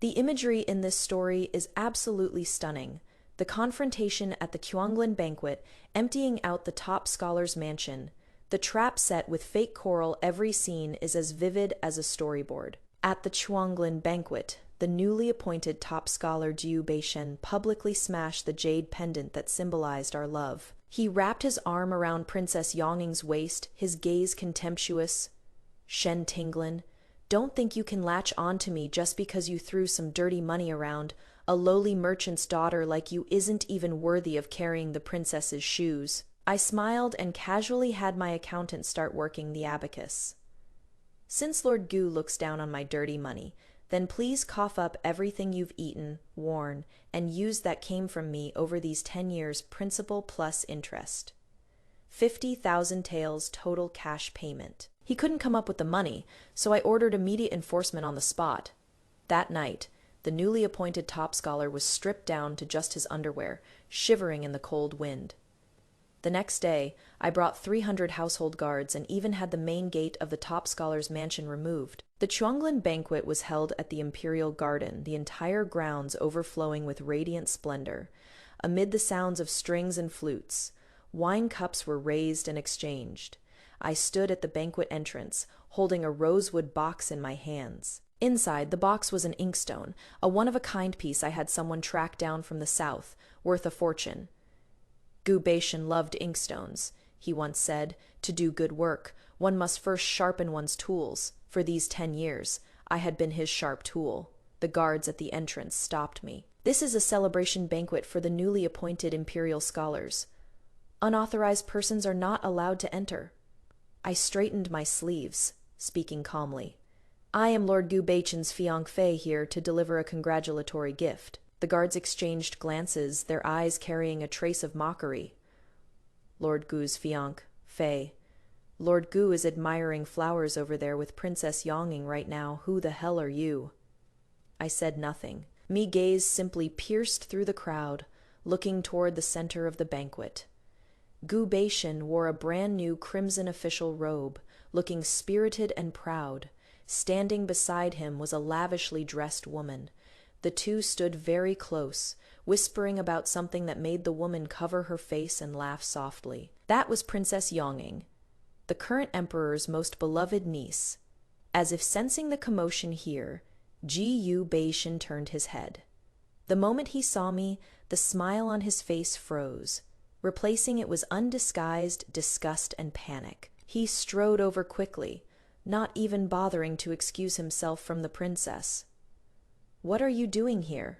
The imagery in this story is absolutely stunning. The confrontation at the Kyonglin banquet, emptying out the top scholar's mansion. The trap set with fake coral, every scene is as vivid as a storyboard. At the Chuanglin banquet, the newly appointed top scholar Jiu Beishen publicly smashed the jade pendant that symbolized our love. He wrapped his arm around Princess Yongying's waist, his gaze contemptuous. Shen Tinglin, don't think you can latch on to me just because you threw some dirty money around. A lowly merchant's daughter like you isn't even worthy of carrying the princess's shoes. I smiled and casually had my accountant start working the abacus. Since Lord Gu looks down on my dirty money, then please cough up everything you've eaten, worn, and used that came from me over these 10 years, principal plus interest. 50,000 taels total cash payment. He couldn't come up with the money, so I ordered immediate enforcement on the spot. That night, the newly appointed top scholar was stripped down to just his underwear, shivering in the cold wind. The next day, I brought 300 household guards and even had the main gate of the top scholar's mansion removed. The Chuanglin banquet was held at the Imperial Garden, the entire grounds overflowing with radiant splendor. Amid the sounds of strings and flutes, wine cups were raised and exchanged. I stood at the banquet entrance, holding a rosewood box in my hands. Inside, the box was an inkstone, a one-of-a-kind piece I had someone track down from the south, worth a fortune. Gu Beishen loved inkstones. He once said, to do good work, one must first sharpen one's tools. For these 10 years, I had been his sharp tool. The guards at the entrance stopped me. This is a celebration banquet for the newly appointed imperial scholars. Unauthorized persons are not allowed to enter. I straightened my sleeves, speaking calmly. I am Lord Gu Beishen's fiancé here to deliver a congratulatory gift. The guards exchanged glances, their eyes carrying a trace of mockery. Lord Gu's fiancé. Lord Gu is admiring flowers over there with Princess Yongying right now. Who the hell are you? I said nothing. Me gaze simply pierced through the crowd, looking toward the center of the banquet. Gu Beishen wore a brand new crimson official robe, looking spirited and proud. Standing beside him was a lavishly dressed woman. The two stood very close, whispering about something that made the woman cover her face and laugh softly. That was Princess Yongying, the current emperor's most beloved niece. As if sensing the commotion here, Jiu Beishen turned his head. The moment he saw me, the smile on his face froze. Replacing it was undisguised disgust and panic. He strode over quickly, not even bothering to excuse himself from the princess. What are you doing here?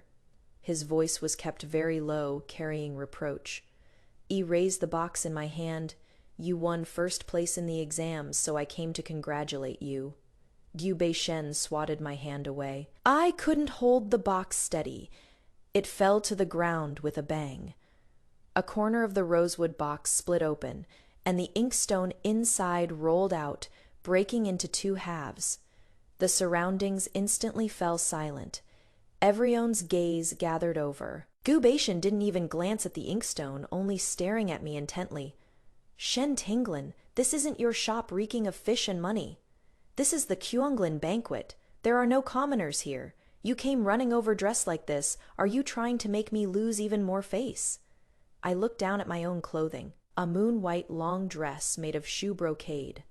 His voice was kept very low, carrying reproach. I raised the box in my hand. You won first place in the exams, so I came to congratulate you. Gu Beishen swatted my hand away. I couldn't hold the box steady. It fell to the ground with a bang. A corner of the rosewood box split open, and the inkstone inside rolled out, breaking into 2 halves. The surroundings instantly fell silent. Everyone's gaze gathered over. Gu Beishen didn't even glance at the inkstone, only staring at me intently. Shen Tinglin, this isn't your shop reeking of fish and money. This is the Kyonglin banquet. There are no commoners here. You came running over dressed like this. Are you trying to make me lose even more face? I looked down at my own clothing. A moon-white long dress made of shoe brocade.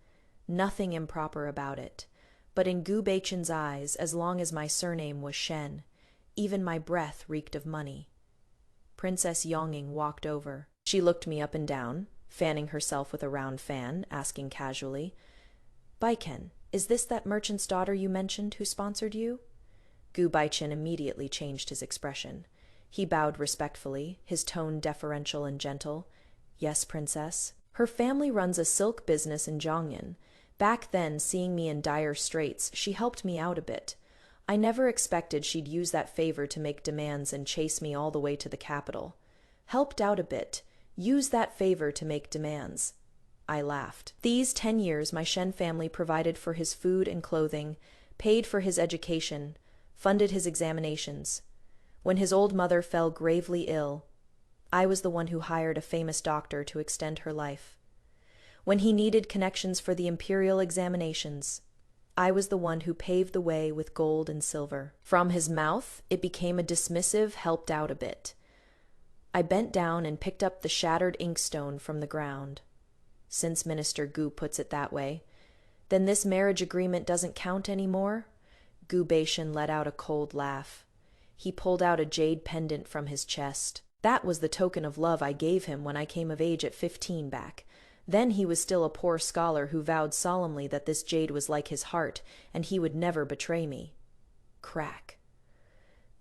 Nothing improper about it. But in Gu Beishen's eyes, as long as my surname was Shen, even my breath reeked of money. Princess Yongying walked over. She looked me up and down, fanning herself with a round fan, asking casually, Baiken, is this that merchant's daughter you mentioned who sponsored you? Gu Beishen immediately changed his expression. He bowed respectfully, his tone deferential and gentle. Yes, princess. Her family runs a silk business in Zhongyan. Back then, seeing me in dire straits, she helped me out a bit. I never expected she'd use that favor to make demands and chase me all the way to the capital. Helped out a bit. Use that favor to make demands. I laughed. These 10 years my Shen family provided for his food and clothing, paid for his education, funded his examinations. When his old mother fell gravely ill, I was the one who hired a famous doctor to extend her life. When he needed connections for the imperial examinations, I was the one who paved the way with gold and silver. From his mouth, it became a dismissive, helped out a bit. I bent down and picked up the shattered inkstone from the ground. Since Minister Gu puts it that way, then this marriage agreement doesn't count anymore? Gu Beishan let out a cold laugh. He pulled out a jade pendant from his chest. That was the token of love I gave him when I came of age at 15 back. Then he was still a poor scholar who vowed solemnly that this jade was like his heart, and he would never betray me. Crack.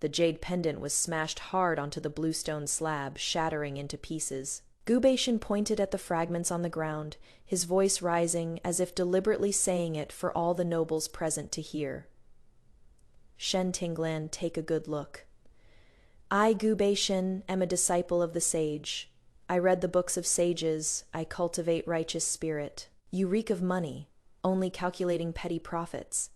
The jade pendant was smashed hard onto the bluestone slab, shattering into pieces. Gu Beishan pointed at the fragments on the ground, his voice rising as if deliberately saying it for all the nobles present to hear. Shen Tinglan, take a good look. I, Gu Beishan, am a disciple of the sage. I read the books of sages, I cultivate righteous spirit. You reek of money, only calculating petty profits.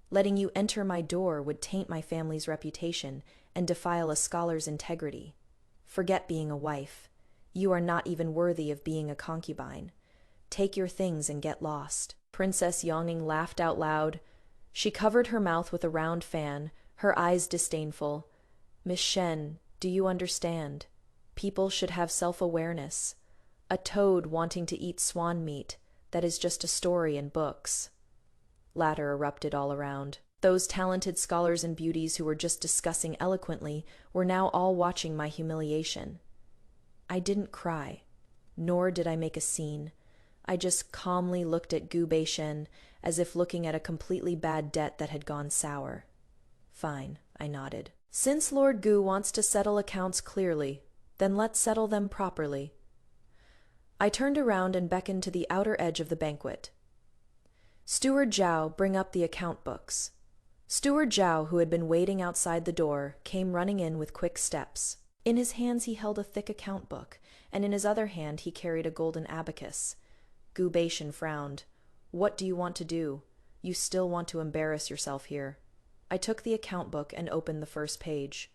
Letting you enter my door would taint my family's reputation and defile a scholar's integrity. Forget being a wife. You are not even worthy of being a concubine. Take your things and get lost. Princess Yongning laughed out loud. She covered her mouth with a round fan, her eyes disdainful. Miss Shen, do you understand? People should have self-awareness. A toad wanting to eat swan meat, that is just a story in books. Laughter erupted all around. Those talented scholars and beauties who were just discussing eloquently were now all watching my humiliation. I didn't cry, nor did I make a scene. I just calmly looked at Gu Beishan as if looking at a completely bad debt that had gone sour. Fine, I nodded. Since Lord Gu wants to settle accounts clearly, then let's settle them properly. I turned around and beckoned to the outer edge of the banquet. Steward Zhao, bring up the account books. Steward Zhao, who had been waiting outside the door, came running in with quick steps. In his hands he held a thick account book, and in his other hand he carried a golden abacus. Gu Beishan frowned. What do you want to do? You still want to embarrass yourself here. I took the account book and opened the first page.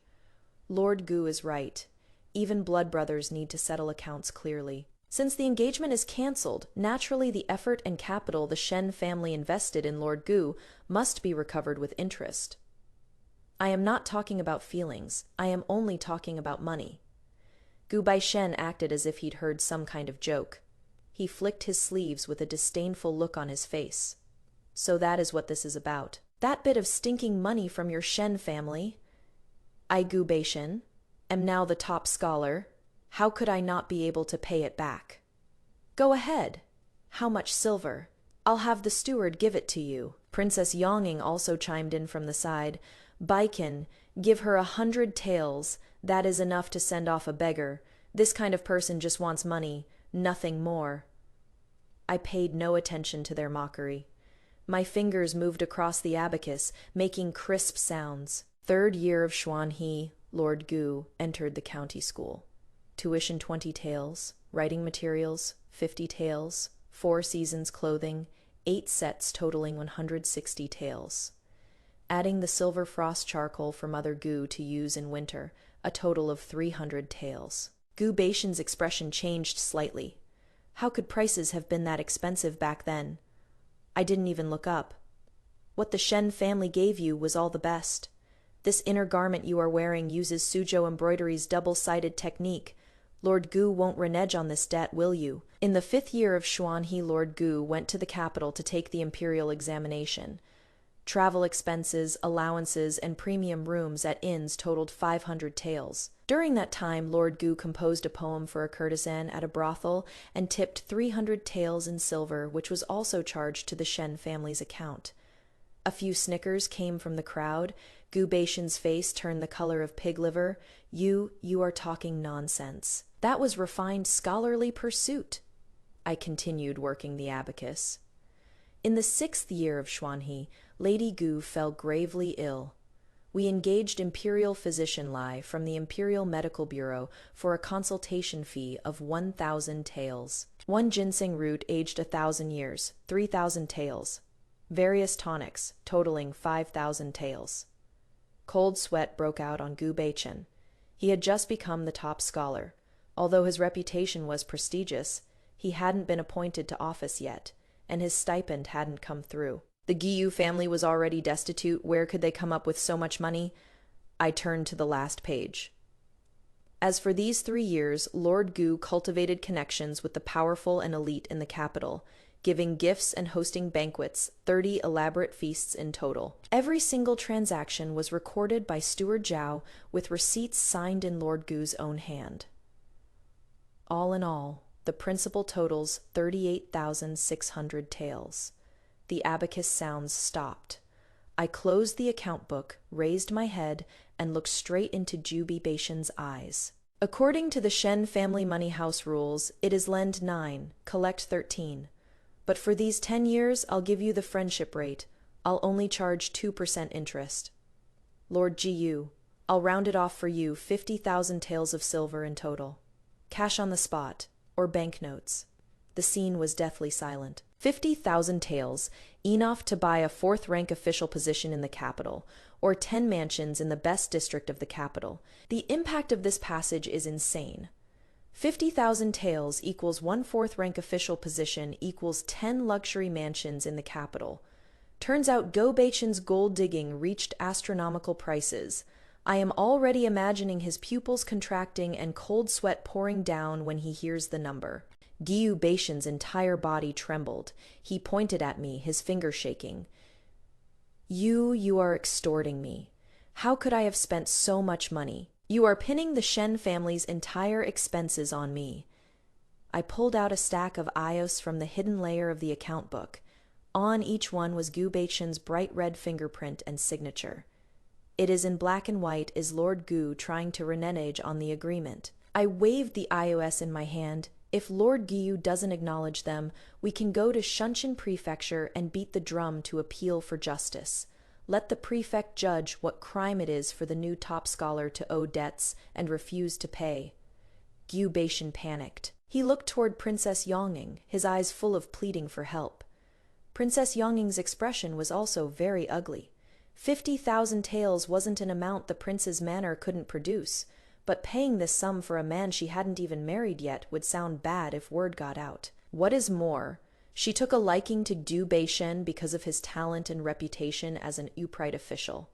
Lord Gu is right. Even blood brothers need to settle accounts clearly. Since the engagement is cancelled, naturally the effort and capital the Shen family invested in Lord Gu must be recovered with interest. I am not talking about feelings. I am only talking about money. Gu Beishan acted as if he'd heard some kind of joke. He flicked his sleeves with a disdainful look on his face. So that is what this is about. That bit of stinking money from your Shen family. I, Gu Beishan, am now the top scholar. How could I not be able to pay it back? Go ahead. How much silver? I'll have the steward give it to you. Princess Yongning also chimed in from the side. Baikin, give her 100 taels. That is enough to send off a beggar. This kind of person just wants money, nothing more. I paid no attention to their mockery. My fingers moved across the abacus, making crisp sounds. 3rd year of Xuanhe, Lord Gu entered the county school. Tuition 20 taels, writing materials 50 taels, 4 seasons clothing, 8 sets totaling 160 taels. Adding the silver frost charcoal for Mother Gu to use in winter, a total of 300 taels. Gu Beishan's expression changed slightly. How could prices have been that expensive back then? I didn't even look up. What the Shen family gave you was all the best. This inner garment you are wearing uses Suzhou embroidery's double-sided technique. Lord Gu won't renege on this debt, will you? In the 5th year of Xuanhe, Lord Gu went to the capital to take the imperial examination. Travel expenses, allowances, and premium rooms at inns totaled 500 taels. During that time, Lord Gu composed a poem for a courtesan at a brothel and tipped 300 taels in silver, which was also charged to the Shen family's account. A few snickers came from the crowd. Gu Beishan's face turned the color of pig liver. You are talking nonsense. That was refined scholarly pursuit. I continued working the abacus. In the 6th year of Xuanhe, Lady Gu fell gravely ill. We engaged Imperial Physician Lai from the Imperial Medical Bureau for a consultation fee of 1,000 taels. 1 ginseng root aged 1,000 years, 3,000 taels. Various tonics, totaling 5,000 taels. Cold sweat broke out on Gu Beishan. He had just become the top scholar. Although his reputation was prestigious, he hadn't been appointed to office yet, and his stipend hadn't come through. The Giyu family was already destitute. Where could they come up with so much money? I turned to the last page. As for these 3 years, Lord Gu cultivated connections with the powerful and elite in the capital, giving gifts and hosting banquets, 30 elaborate feasts in total. Every single transaction was recorded by Steward Zhao with receipts signed in Lord Gu's own hand. All in all, the principal totals 38,600 taels. The abacus sounds stopped. I closed the account book, raised my head, and looked straight into Jubi Baishan's eyes. According to the Shen family money house rules, it is lend 9, collect 13. But for these 10 years, I'll give you the friendship rate. I'll only charge 2% interest. Lord Giyu, I'll round it off for you, 50,000 taels of silver in total. Cash on the spot, or banknotes. The scene was deathly silent. 50,000 taels, enough to buy a 4th-rank official position in the capital, or 10 mansions in the best district of the capital. The impact of this passage is insane. 50,000 taels equals 1/4 rank official position equals 10 luxury mansions in the capital. Turns out Go Baichan's gold digging reached astronomical prices. I am already imagining his pupils contracting and cold sweat pouring down when he hears the number. Giyu Baishan's entire body trembled. He pointed at me, his finger shaking. You are extorting me. How could I have spent so much money? You are pinning the Shen family's entire expenses on me. I pulled out a stack of ios from the hidden layer of the account book. On each one was Gu Baichan's bright red fingerprint and signature. It is in black and white, is Lord Gu trying to renege on the agreement. I waved the ios in my hand. If Lord Giyu doesn't acknowledge them, we can go to Shunshin Prefecture and beat the drum to appeal for justice. Let the prefect judge what crime it is for the new top scholar to owe debts and refuse to pay. Gu Baishan panicked. He looked toward Princess Yongning, his eyes full of pleading for help. Princess Yongning's expression was also very ugly. 50,000 taels wasn't an amount the prince's manor couldn't produce, but paying this sum for a man she hadn't even married yet would sound bad if word got out. What is more, she took a liking to Gu Baishan because of his talent and reputation as an upright official.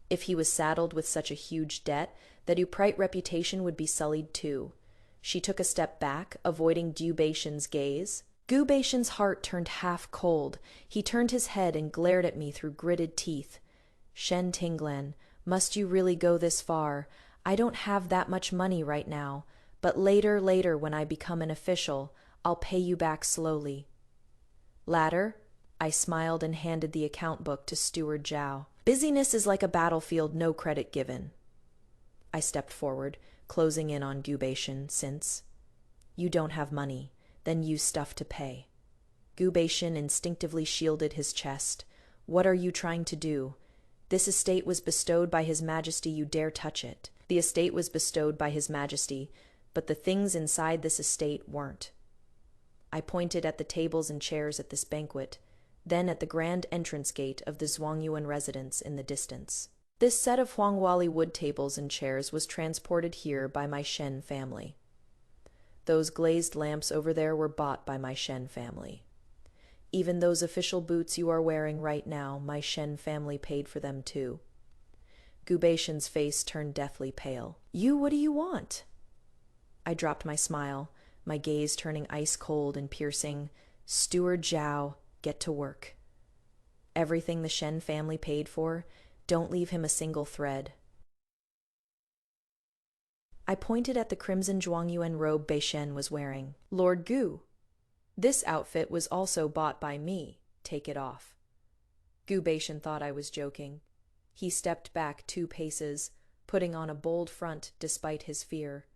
If he was saddled with such a huge debt, that upright reputation would be sullied too. She took a step back, avoiding Gu Baishan's gaze. Gu Baishan's heart turned half cold. He turned his head and glared at me through gritted teeth. Shen Tinglan, must you really go this far? I don't have that much money right now, but later when I become an official, I'll pay you back slowly. Latter, I smiled and handed the account book to Steward Zhao. Busyness is like a battlefield, no credit given. I stepped forward, closing in on Gu Baishan, since you don't have money, then use stuff to pay. Gu Baishan instinctively shielded his chest. What are you trying to do? This estate was bestowed by His Majesty, you dare touch it. The estate was bestowed by His Majesty, but the things inside this estate weren't. I pointed at the tables and chairs at this banquet, then at the grand entrance gate of the Zhuangyuan residence in the distance. This set of Huangwali wood tables and chairs was transported here by my Shen family. Those glazed lamps over there were bought by my Shen family. Even those official boots you are wearing right now, my Shen family paid for them too. Gu Baishan's face turned deathly pale. What do you want? I dropped my smile, my gaze turning ice cold and piercing. Steward Zhao, get to work. Everything the Shen family paid for, don't leave him a single thread. I pointed at the crimson Zhuangyuan robe Baishan was wearing. Lord Gu, this outfit was also bought by me. Take it off. Gu Baishan thought I was joking. He stepped back 2 paces, putting on a bold front despite his fear.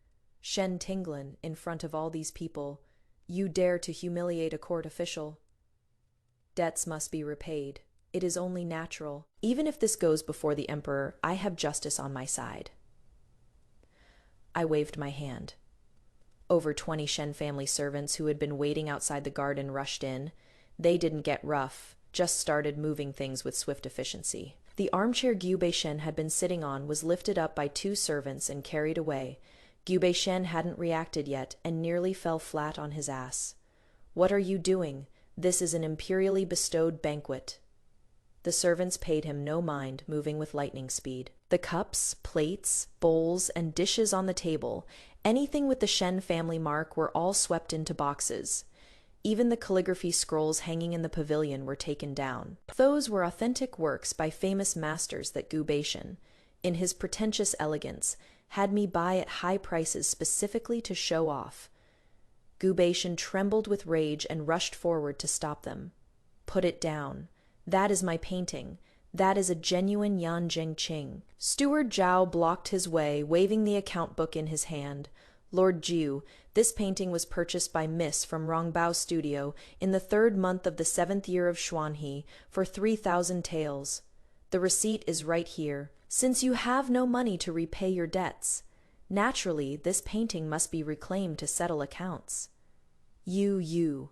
Shen Tinglan, in front of all these people, you dare to humiliate a court official? Debts must be repaid. It is only natural. Even if this goes before the emperor, I have justice on my side. I waved my hand. Over 20 Shen family servants who had been waiting outside the garden rushed in. They didn't get rough, just started moving things with swift efficiency. The armchair Gu Baishan had been sitting on was lifted up by 2 servants and carried away. Gu Baishan hadn't reacted yet and nearly fell flat on his ass. What are you doing? This is an imperially bestowed banquet." The servants paid him no mind, moving with lightning speed. The cups, plates, bowls, and dishes on the table, anything with the Shen family mark, were all swept into boxes. Even the calligraphy scrolls hanging in the pavilion were taken down. Those were authentic works by famous masters that Gubation, in his pretentious elegance, had me buy at high prices specifically to show off. Gubation trembled with rage and rushed forward to stop them. "Put it down. That is my painting. That is a genuine Yan Jingqing." Steward Zhao blocked his way, waving the account book in his hand. "Lord Jiu, this painting was purchased by Miss from Rongbao Studio in the 3rd month of the 7th year of Xuanhe for 3,000 taels. The receipt is right here. Since you have no money to repay your debts, naturally this painting must be reclaimed to settle accounts." You.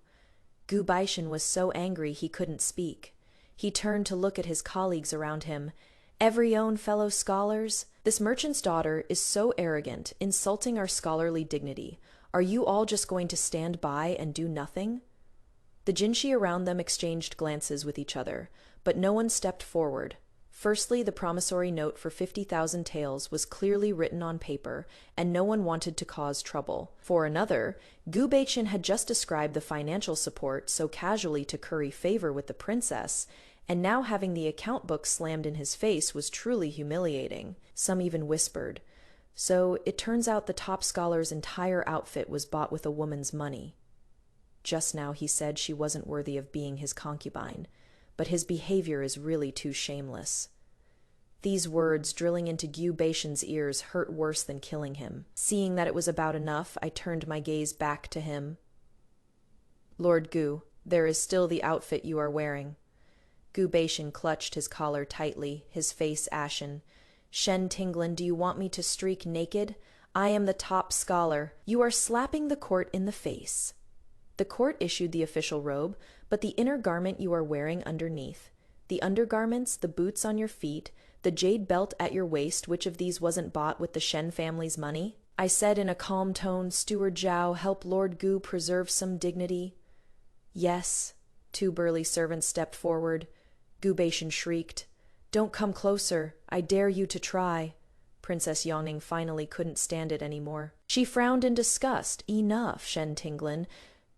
Gu Baishan was so angry he couldn't speak. He turned to look at his colleagues around him. "Every own fellow scholars? This merchant's daughter is so arrogant, insulting our scholarly dignity. Are you all just going to stand by and do nothing?" The Jinshi around them exchanged glances with each other, but no one stepped forward. Firstly, the promissory note for 50,000 taels was clearly written on paper, and no one wanted to cause trouble. For another, Gu Baichen had just described the financial support so casually to curry favor with the princess, and now having the account book slammed in his face was truly humiliating. Some even whispered. So it turns out the top scholar's entire outfit was bought with a woman's money. Just now he said she wasn't worthy of being his concubine, but his behavior is really too shameless. These words, drilling into Gu Baishan's ears, hurt worse than killing him. Seeing that it was about enough, I turned my gaze back to him. "Lord Gu, there is still the outfit you are wearing." Gu Baishan clutched his collar tightly, his face ashen. "Shen Tinglin, do you want me to streak naked? I am the top scholar. You are slapping the court in the face." The court issued the official robe, but the inner garment you are wearing underneath. The undergarments, the boots on your feet, the jade belt at your waist, which of these wasn't bought with the Shen family's money? I said in a calm tone. "Steward Zhao, help Lord Gu preserve some dignity." "Yes." 2 burly servants stepped forward. Gu Baishan shrieked. "Don't come closer. I dare you to try." Princess Yongning finally couldn't stand it anymore. She frowned in disgust. "Enough, Shen Tinglin.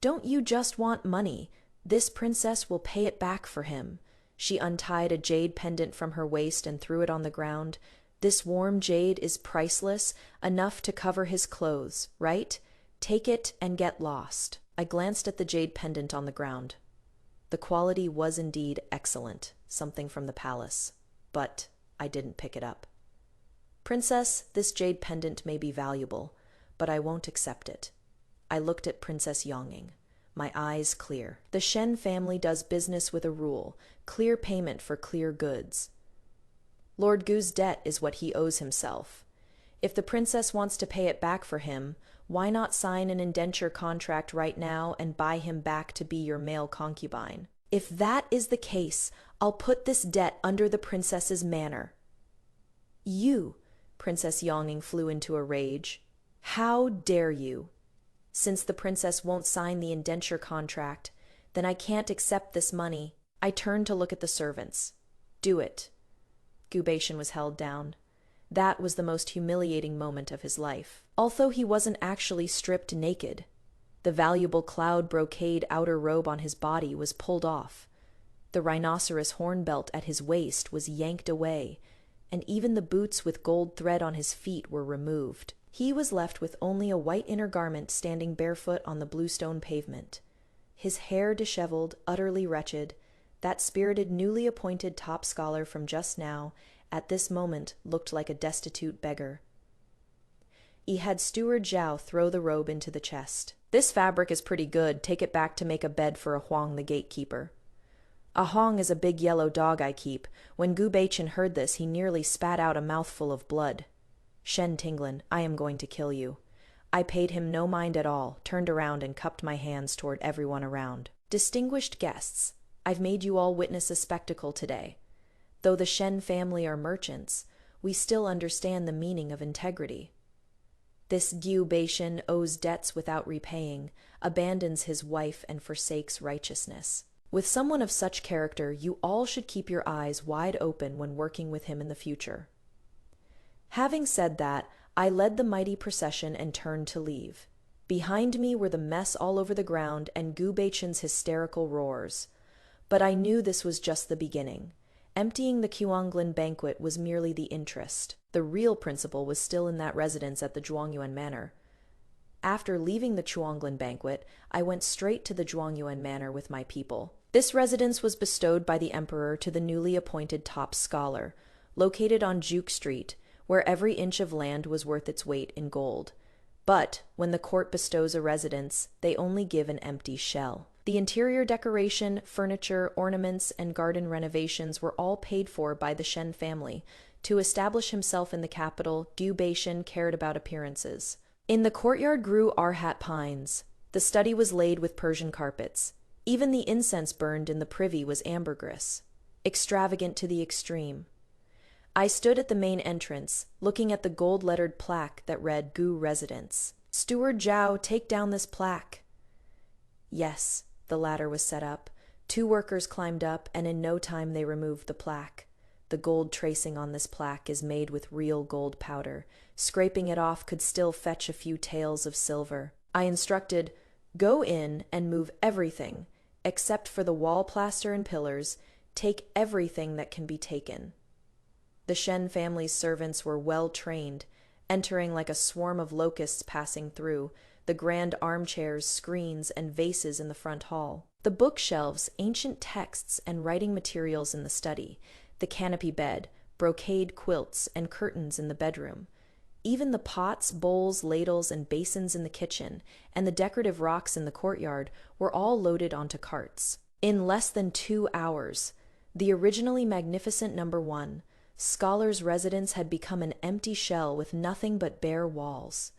Don't you just want money? This princess will pay it back for him." She untied a jade pendant from her waist and threw it on the ground. "This warm jade is priceless, enough to cover his clothes, right? Take it and get lost." I glanced at the jade pendant on the ground. The quality was indeed excellent, something from the palace, but I didn't pick it up. "Princess, this jade pendant may be valuable, but I won't accept it." I looked at Princess Yongning, my eyes clear. The Shen family does business with a rule: clear payment for clear goods. Lord Gu's debt is what he owes himself. If the princess wants to pay it back for him, why not sign an indenture contract right now and buy him back to be your male concubine? If that is the case, I'll put this debt under the princess's manor. "You," Princess Yongning flew into a rage. "How dare you? Since the princess won't sign the indenture contract, then I can't accept this money." I turned to look at the servants. "Do it." Gu Baishan was held down. That was the most humiliating moment of his life. Although he wasn't actually stripped naked, the valuable cloud brocade outer robe on his body was pulled off. The rhinoceros horn belt at his waist was yanked away, and even the boots with gold thread on his feet were removed. He was left with only a white inner garment standing barefoot on the bluestone pavement. His hair disheveled, utterly wretched, that spirited newly appointed top scholar from just now, at this moment, looked like a destitute beggar. He had Steward Zhao throw the robe into the chest. "This fabric is pretty good. Take it back to make a bed for a Huang the gatekeeper." "A Huang is a big yellow dog I keep." When Gu Baichin heard this, he nearly spat out a mouthful of blood. "Shen Tinglin, I am going to kill you." I paid him no mind at all, turned around and cupped my hands toward everyone around. "Distinguished guests, I've made you all witness a spectacle today. Though the Shen family are merchants, we still understand the meaning of integrity. This Gyubation owes debts without repaying, abandons his wife and forsakes righteousness. With someone of such character, you all should keep your eyes wide open when working with him in the future. Having said that, I led the mighty procession and turned to leave. Behind me were the mess all over the ground and Gyubachen's hysterical roars. But I knew this was just the beginning. Emptying the Kyuanglin banquet was merely the interest. The real principal was still in that residence at the Zhuangyuan Manor. After leaving the Kyuanglin banquet, I went straight to the Zhuangyuan Manor with my people. This residence was bestowed by the emperor to the newly appointed top scholar, located on Juke Street, where every inch of land was worth its weight in gold. But when the court bestows a residence, they only give an empty shell. The interior decoration, furniture, ornaments, and garden renovations were all paid for by the Shen family. To establish himself in the capital, Gyubation cared about appearances. In the courtyard grew arhat pines. The study was laid with Persian carpets. Even the incense burned in the privy was ambergris, extravagant to the extreme. I stood at the main entrance, looking at the gold-lettered plaque that read Gu Residence. "Steward Zhao, take down this plaque." Yes, the ladder was set up. 2 workers climbed up, and in no time they removed the plaque. The gold tracing on this plaque is made with real gold powder. Scraping it off could still fetch a few taels of silver. I instructed, "Go in and move everything, except for the wall plaster and pillars. Take everything that can be taken." The Shen family's servants were well trained, entering like a swarm of locusts passing through, the grand armchairs, screens, and vases in the front hall. The bookshelves, ancient texts, and writing materials in the study, the canopy bed, brocade quilts, and curtains in the bedroom. Even the pots, bowls, ladles, and basins in the kitchen, and the decorative rocks in the courtyard were all loaded onto carts. In less than 2 hours, the originally magnificent number 1, Scholar's residence had become an empty shell with nothing but bare walls.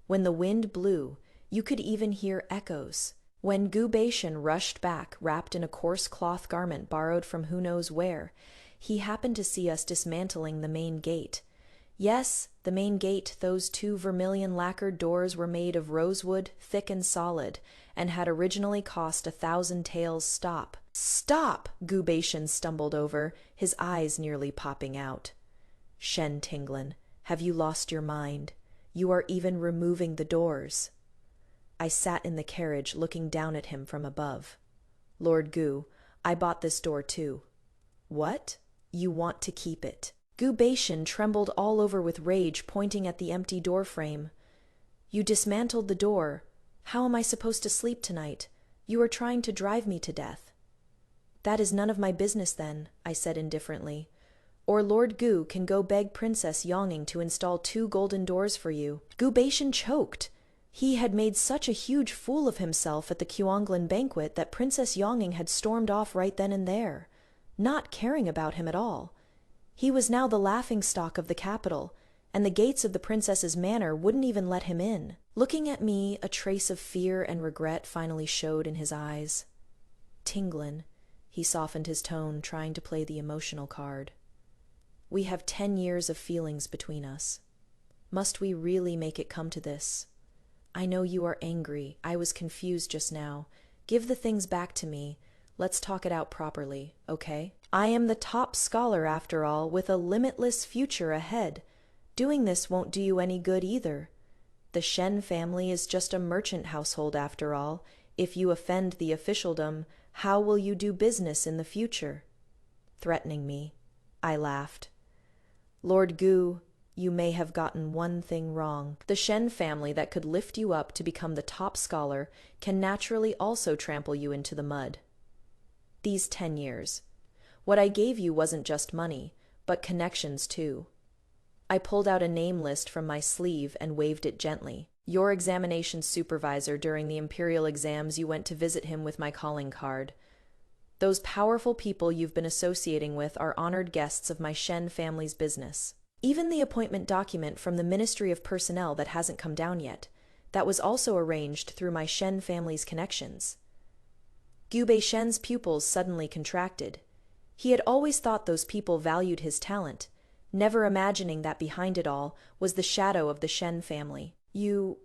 When the wind blew, you could even hear echoes. When Gyubation rushed back, wrapped in a coarse cloth garment borrowed from who knows where, he happened to see us dismantling the main gate. Yes, the main gate, those 2 vermilion lacquered doors were made of rosewood, thick and solid, and had originally cost 1,000 taels. "Stop! Stop!" Gyubation stumbled over, his eyes nearly popping out. "Shen Tinglin, have you lost your mind? You are even removing the doors." I sat in the carriage looking down at him from above. "Lord Gu, I bought this door too." "What? You want to keep it?" Gyubation trembled all over with rage, pointing at the empty door frame. "You dismantled the door. How am I supposed to sleep tonight? You are trying to drive me to death." "That is none of my business then," I said indifferently. "Or Lord Gu can go beg Princess Yonging to install 2 golden doors for you." Gyubation choked. He had made such a huge fool of himself at the Kyuanglin banquet that Princess Yonging had stormed off right then and there, not caring about him at all. He was now the laughingstock of the capital, and the gates of the princess's manor wouldn't even let him in. Looking at me, a trace of fear and regret finally showed in his eyes. "Tinglin," he softened his tone, trying to play the emotional card. "We have 10 years of feelings between us. Must we really make it come to this? I know you are angry. I was confused just now. Give the things back to me. Let's talk it out properly, okay? I am the top scholar after all, with a limitless future ahead. Doing this won't do you any good either. The Shen family is just a merchant household after all. If you offend the officialdom, how will you do business in the future?" Threatening me, I laughed. "Lord Gu, you may have gotten one thing wrong. The Shen family that could lift you up to become the top scholar can naturally also trample you into the mud. These 10 years. What I gave you wasn't just money, but connections too." I pulled out a name list from my sleeve and waved it gently. "Your examination supervisor during the imperial exams, you went to visit him with my calling card. Those powerful people you've been associating with are honored guests of my Shen family's business. Even the appointment document from the Ministry of Personnel that hasn't come down yet, that was also arranged through my Shen family's connections." Gyubei Shen's pupils suddenly contracted. He had always thought those people valued his talent, never imagining that behind it all was the shadow of the Shen family. You.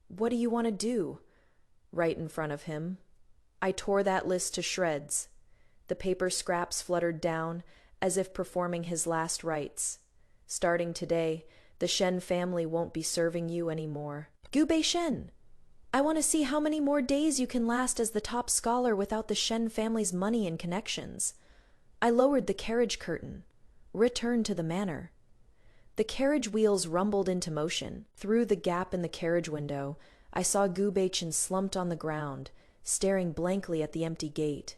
What do you want to do? Right in front of him. I tore that list to shreds. The paper scraps fluttered down, as if performing his last rites. Starting today, the Shen family won't be serving you anymore. Gubei Shen! I want to see how many more days you can last as the top scholar without the Shen family's money and connections. I lowered the carriage curtain. Return to the manor. The carriage wheels rumbled into motion. Through the gap in the carriage window, I saw Gubei-chan slumped on the ground, staring blankly at the empty gate.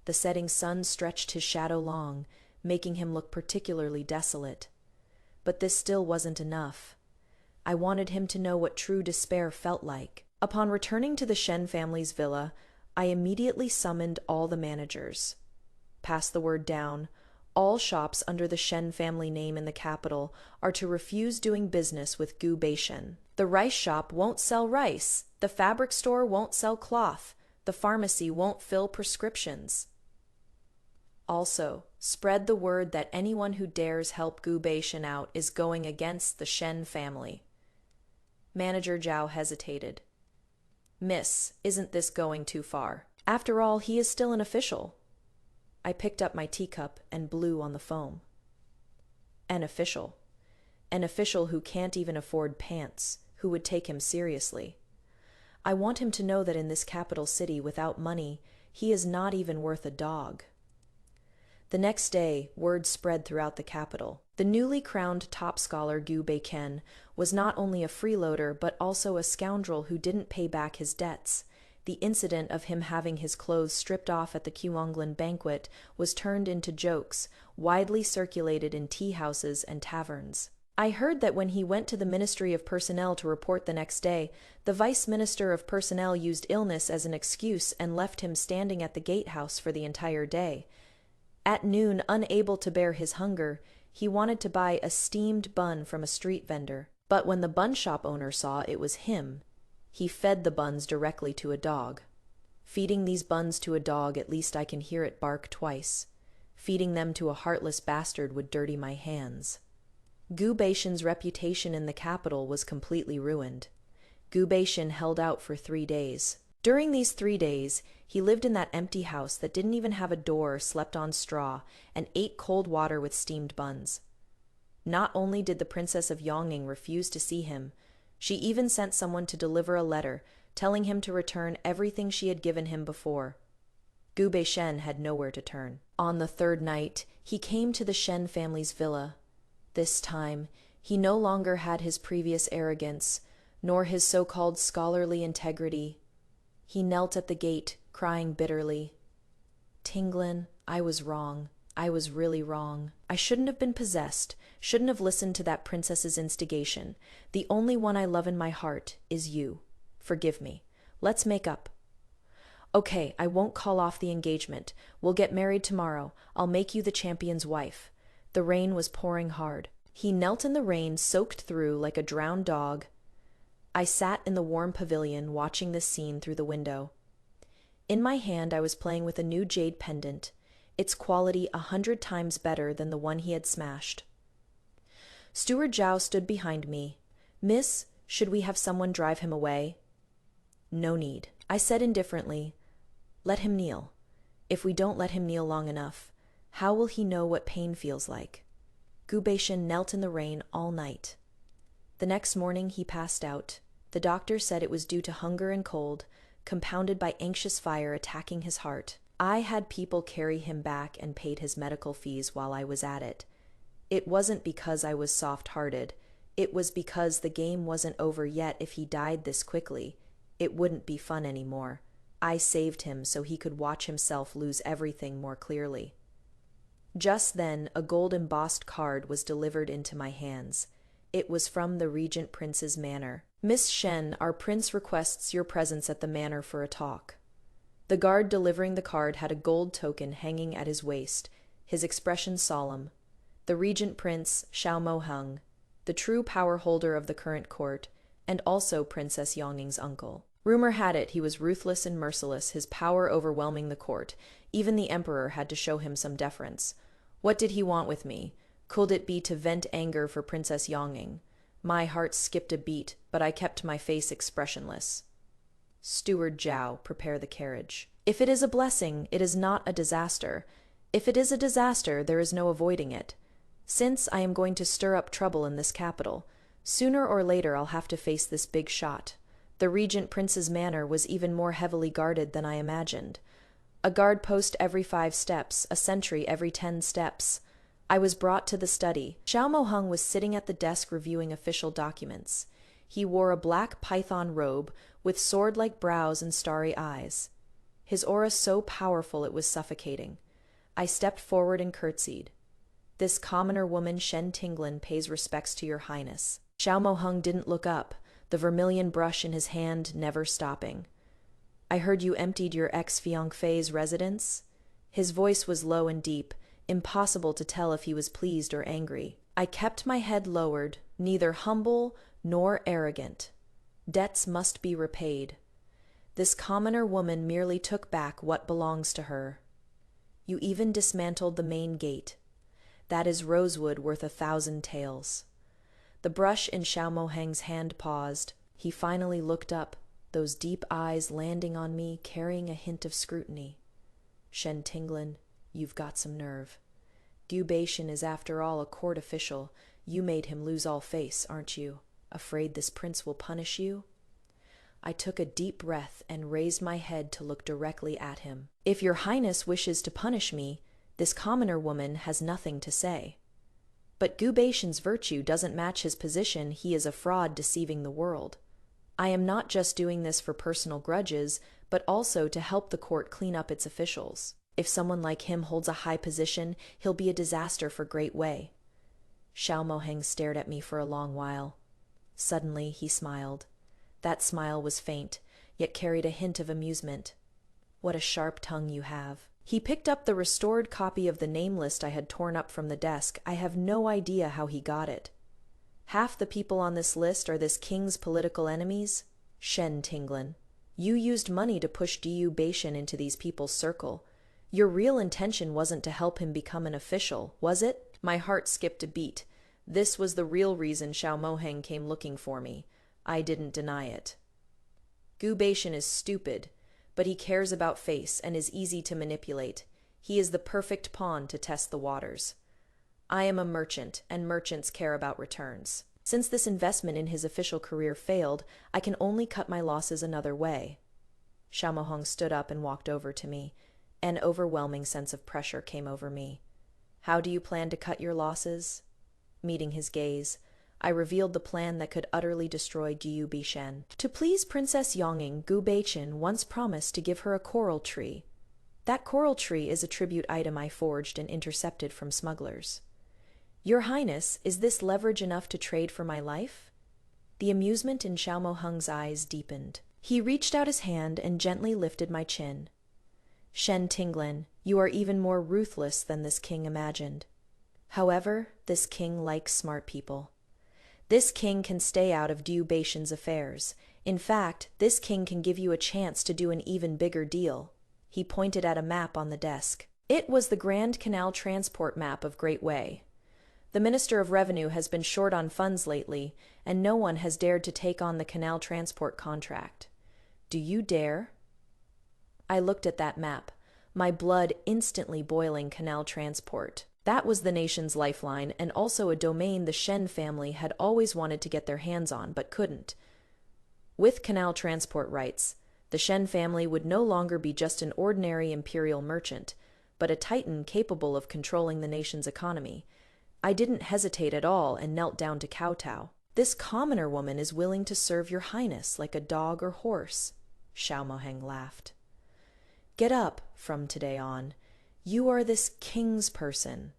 The setting sun stretched his shadow long, making him look particularly desolate. But this still wasn't enough. I wanted him to know what true despair felt like. Upon returning to the Shen family's villa, I immediately summoned all the managers. Pass the word down. All shops under the Shen family name in the capital are to refuse doing business with Gubei Shen. The rice shop won't sell rice. The fabric store won't sell cloth. The pharmacy won't fill prescriptions. Also, spread the word that anyone who dares help Gubei Shen out is going against the Shen family. Manager Zhao hesitated. Miss, isn't this going too far? After all, he is still an official. I picked up my teacup and blew on the foam. An official. An official who can't even afford pants, who would take him seriously. I want him to know that in this capital city without money, he is not even worth a dog. The next day, word spread throughout the capital. The newly crowned top scholar Gubei Ken was not only a freeloader but also a scoundrel who didn't pay back his debts. The incident of him having his clothes stripped off at the Kyunglan banquet was turned into jokes, widely circulated in tea houses and taverns. I heard that when he went to the Ministry of Personnel to report the next day, the Vice Minister of Personnel used illness as an excuse and left him standing at the gatehouse for the entire day. At noon, unable to bear his hunger, he wanted to buy a steamed bun from a street vendor. But when the bun shop owner saw it was him, he fed the buns directly to a dog. Feeding these buns to a dog, at least I can hear it bark twice. Feeding them to a heartless bastard would dirty my hands. Gubei Shen's reputation in the capital was completely ruined. Gubei Shen held out for 3 days. During these 3 days, he lived in that empty house that didn't even have a door, slept on straw, and ate cold water with steamed buns. Not only did the Princess of Yongning refuse to see him, she even sent someone to deliver a letter telling him to return everything she had given him before. Gubei Shen had nowhere to turn. On the 3rd night, he came to the Shen family's villa. This time, he no longer had his previous arrogance, nor his so-called scholarly integrity. He knelt at the gate, crying bitterly. Tinglin, I was wrong. I was really wrong. I shouldn't have been possessed, shouldn't have listened to that princess's instigation. The only one I love in my heart is you. Forgive me. Let's make up. Okay, I won't call off the engagement. We'll get married tomorrow. I'll make you the champion's wife. The rain was pouring hard. He knelt in the rain, soaked through like a drowned dog. I sat in the warm pavilion, watching this scene through the window. In my hand, I was playing with a new jade pendant, its quality 100 times better than the one he had smashed. Steward Zhao stood behind me. Miss, should we have someone drive him away? No need. I said indifferently, let him kneel. If we don't let him kneel long enough, how will he know what pain feels like? Gubei Shen knelt in the rain all night. The next morning he passed out. The doctor said it was due to hunger and cold, compounded by anxious fire attacking his heart. I had people carry him back and paid his medical fees while I was at it. It wasn't because I was soft-hearted. It was because the game wasn't over yet. If he died this quickly, it wouldn't be fun anymore. I saved him so he could watch himself lose everything more clearly. Just then, a gold-embossed card was delivered into my hands. It was from the Regent Prince's manor. Miss Shen, our prince requests your presence at the manor for a talk. The guard delivering the card had a gold token hanging at his waist, his expression solemn. The Regent Prince, Xiao Moheng, the true power holder of the current court, and also Princess Yongning's uncle. Rumor had it he was ruthless and merciless, his power overwhelming the court. Even the emperor had to show him some deference. What did he want with me? Could it be to vent anger for Princess Yongning? My heart skipped a beat, but I kept my face expressionless. Steward Zhao, prepare the carriage. If it is a blessing, it is not a disaster. If it is a disaster, there is no avoiding it. Since I am going to stir up trouble in this capital, sooner or later I'll have to face this big shot. The Regent Prince's manor was even more heavily guarded than I imagined. A guard post every 5 steps, a sentry every 10 steps. I was brought to the study. Xiao Moheng was sitting at the desk reviewing official documents. He wore a black python robe with sword-like brows and starry eyes. His aura so powerful it was suffocating. I stepped forward and curtsied. This commoner woman Shen Tinglin pays respects to your highness. Xiao Moheng didn't look up, the vermilion brush in his hand never stopping. I heard you emptied your ex-fiancé's residence? His voice was low and deep, impossible to tell if he was pleased or angry. I kept my head lowered, neither humble nor arrogant. Debts must be repaid. This commoner woman merely took back what belongs to her. You even dismantled the main gate. That is rosewood worth 1,000 taels. The brush in Xiao Moheng's hand paused. He finally looked up, those deep eyes landing on me, carrying a hint of scrutiny. Shen Tinglin, you've got some nerve. Gu Baishan is after all a court official. You made him lose all face, aren't you? Afraid this prince will punish you? I took a deep breath and raised my head to look directly at him. If your highness wishes to punish me, this commoner woman has nothing to say. But Gu Baishan's virtue doesn't match his position. He is a fraud deceiving the world. I am not just doing this for personal grudges, but also to help the court clean up its officials. If someone like him holds a high position, he'll be a disaster for Great Wei. Xiao Moheng stared at me for a long while. Suddenly he smiled. That smile was faint, yet carried a hint of amusement. What a sharp tongue you have. He picked up the restored copy of the name list I had torn up from the desk. I have no idea how he got it. Half the people on this list are this king's political enemies. Shen Tinglin, you used money to push Gu Baishan into these people's circle. Your real intention wasn't to help him become an official, was it? My heart skipped a beat. This was the real reason Xiao Moheng came looking for me. I didn't deny it. Gu Baishan is stupid, but he cares about face and is easy to manipulate. He is the perfect pawn to test the waters. I am a merchant, and merchants care about returns. Since this investment in his official career failed, I can only cut my losses another way. Xiao Moheng stood up and walked over to me. An overwhelming sense of pressure came over me. How do you plan to cut your losses? Meeting his gaze, I revealed the plan that could utterly destroy Gu Baishan. To please Princess Yonging, Gu Baishan once promised to give her a coral tree. That coral tree is a tribute item I forged and intercepted from smugglers. Your Highness, is this leverage enough to trade for my life? The amusement in Xiao Moheng's eyes deepened. He reached out his hand and gently lifted my chin. Shen Tinglin, you are even more ruthless than this king imagined. However, this king likes smart people. This king can stay out of Gu Baishan's affairs. In fact, this king can give you a chance to do an even bigger deal. He pointed at a map on the desk. It was the Grand Canal Transport map of Great Wei. The Minister of Revenue has been short on funds lately, and no one has dared to take on the canal transport contract. Do you dare? I looked at that map, my blood instantly boiling. Canal transport. That was the nation's lifeline, and also a domain the Shen family had always wanted to get their hands on, but couldn't. With canal transport rights, the Shen family would no longer be just an ordinary imperial merchant, but a titan capable of controlling the nation's economy. I didn't hesitate at all and knelt down to kowtow. This commoner woman is willing to serve your highness like a dog or horse. Xiao Moheng laughed. Get up from today on. You are this king's person.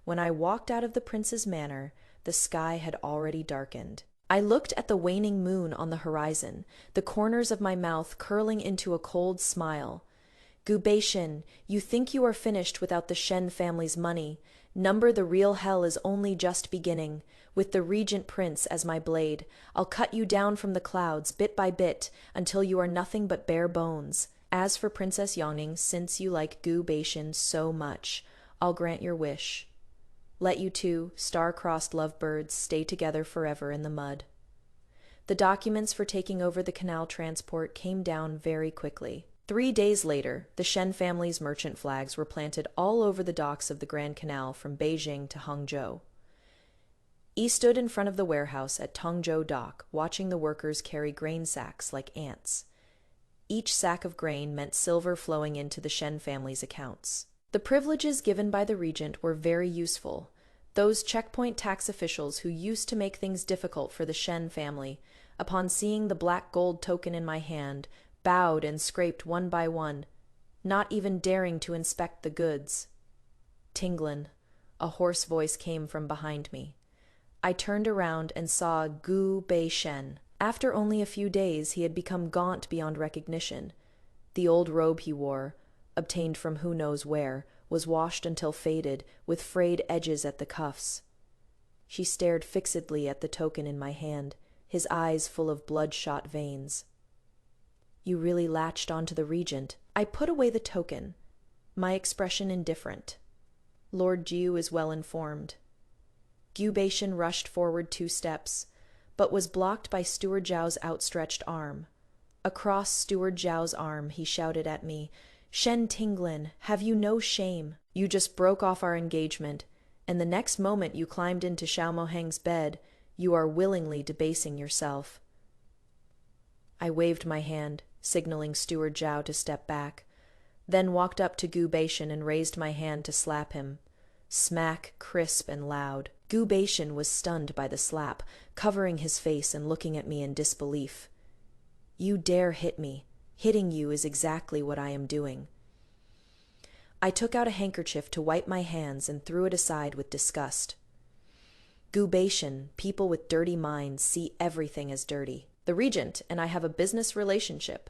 When I walked out of the prince's manor, the sky had already darkened. I looked at the waning moon on the horizon, the corners of my mouth curling into a cold smile. Gu Baishan, you think you are finished without the Shen family's money. Number the real hell is only just beginning. With the regent prince as my blade, I'll cut you down from the clouds, bit by bit, until you are nothing but bare bones. As for Princess Yongning, since you like Gu Baishan so much, I'll grant your wish. Let you two, star-crossed lovebirds, stay together forever in the mud. The documents for taking over the canal transport came down very quickly. 3 days later, the Shen family's merchant flags were planted all over the docks of the Grand Canal from Beijing to Hangzhou. Yi stood in front of the warehouse at Tongzhou Dock, watching the workers carry grain sacks like ants. Each sack of grain meant silver flowing into the Shen family's accounts. The privileges given by the regent were very useful. Those checkpoint tax officials who used to make things difficult for the Shen family, upon seeing the black gold token in my hand, bowed and scraped one by one, not even daring to inspect the goods. Tinglin, a hoarse voice came from behind me. I turned around and saw Gu Bei-shen. After only a few days, he had become gaunt beyond recognition. The old robe he wore, obtained from who knows where, was washed until faded, with frayed edges at the cuffs. She stared fixedly at the token in my hand, his eyes full of bloodshot veins. You really latched onto the regent. I put away the token, my expression indifferent. Lord Jiu is well informed. Gu Bei-shen rushed forward 2 steps, but was blocked by Steward Zhao's outstretched arm. Across Steward Zhao's arm, he shouted at me, "Shen Tinglin, have you no shame? You just broke off our engagement, and the next moment you climbed into Xiao Moheng's bed, you are willingly debasing yourself." I waved my hand, signaling Steward Zhao to step back, then walked up to Gu Bei-shen and raised my hand to slap him. Smack, crisp and loud. Gu Bei-shen was stunned by the slap, covering his face and looking at me in disbelief. "You dare hit me. Hitting you is exactly what I am doing." I took out a handkerchief to wipe my hands and threw it aside with disgust. Gu Bei-shen, people with dirty minds see everything as dirty. The regent and I have a business relationship.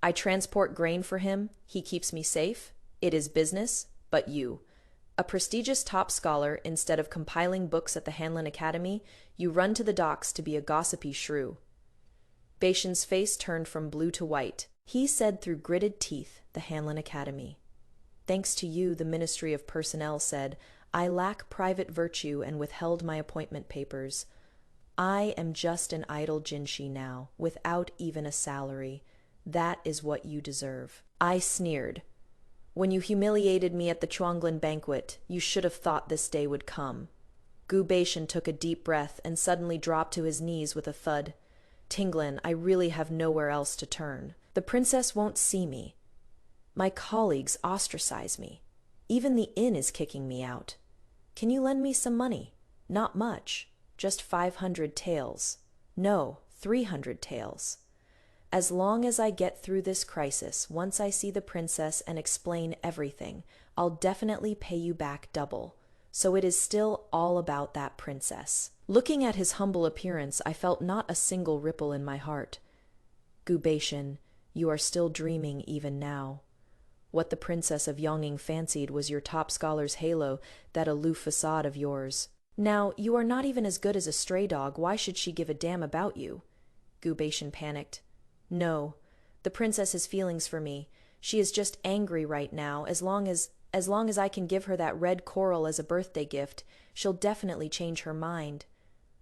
I transport grain for him, he keeps me safe. It is business, but you, a prestigious top scholar, instead of compiling books at the Hanlin Academy, you run to the docks to be a gossipy shrew. Bei-shen's face turned from blue to white. He said through gritted teeth, the Hanlin Academy. Thanks to you, the Ministry of Personnel said, I lack private virtue and withheld my appointment papers. I am just an idle jinshi now, without even a salary. That is what you deserve. I sneered. When you humiliated me at the Chuanglin banquet, you should have thought this day would come. Gu Bei-shen took a deep breath and suddenly dropped to his knees with a thud. Tinglin, I really have nowhere else to turn. The princess won't see me. My colleagues ostracize me. Even the inn is kicking me out. Can you lend me some money? Not much. Just 500 taels. No, 300 taels. As long as I get through this crisis, once I see the princess and explain everything, I'll definitely pay you back double. So it is still all about that princess. Looking at his humble appearance, I felt not a single ripple in my heart. Gu Bei-shen, you are still dreaming even now. What the Princess of Yongning fancied was your top scholar's halo, that aloof facade of yours. Now, you are not even as good as a stray dog. Why should she give a damn about you? Gu Bei-shen panicked. No, the princess has feelings for me. She is just angry right now. As long as I can give her that red coral as a birthday gift, she'll definitely change her mind.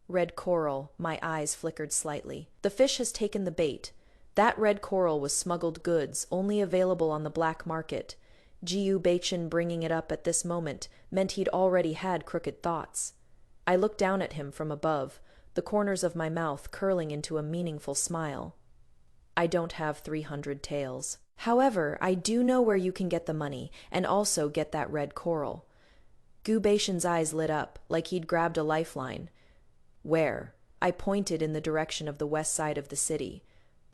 Red coral, my eyes flickered slightly. The fish has taken the bait. That red coral was smuggled goods, only available on the black market. Gu Bei-shen bringing it up at this moment meant he'd already had crooked thoughts. I looked down at him from above, the corners of my mouth curling into a meaningful smile. I don't have 300 taels. However, I do know where you can get the money, and also get that red coral. Gu Bei-shen's eyes lit up, like he'd grabbed a lifeline. Where? I pointed in the direction of the west side of the city.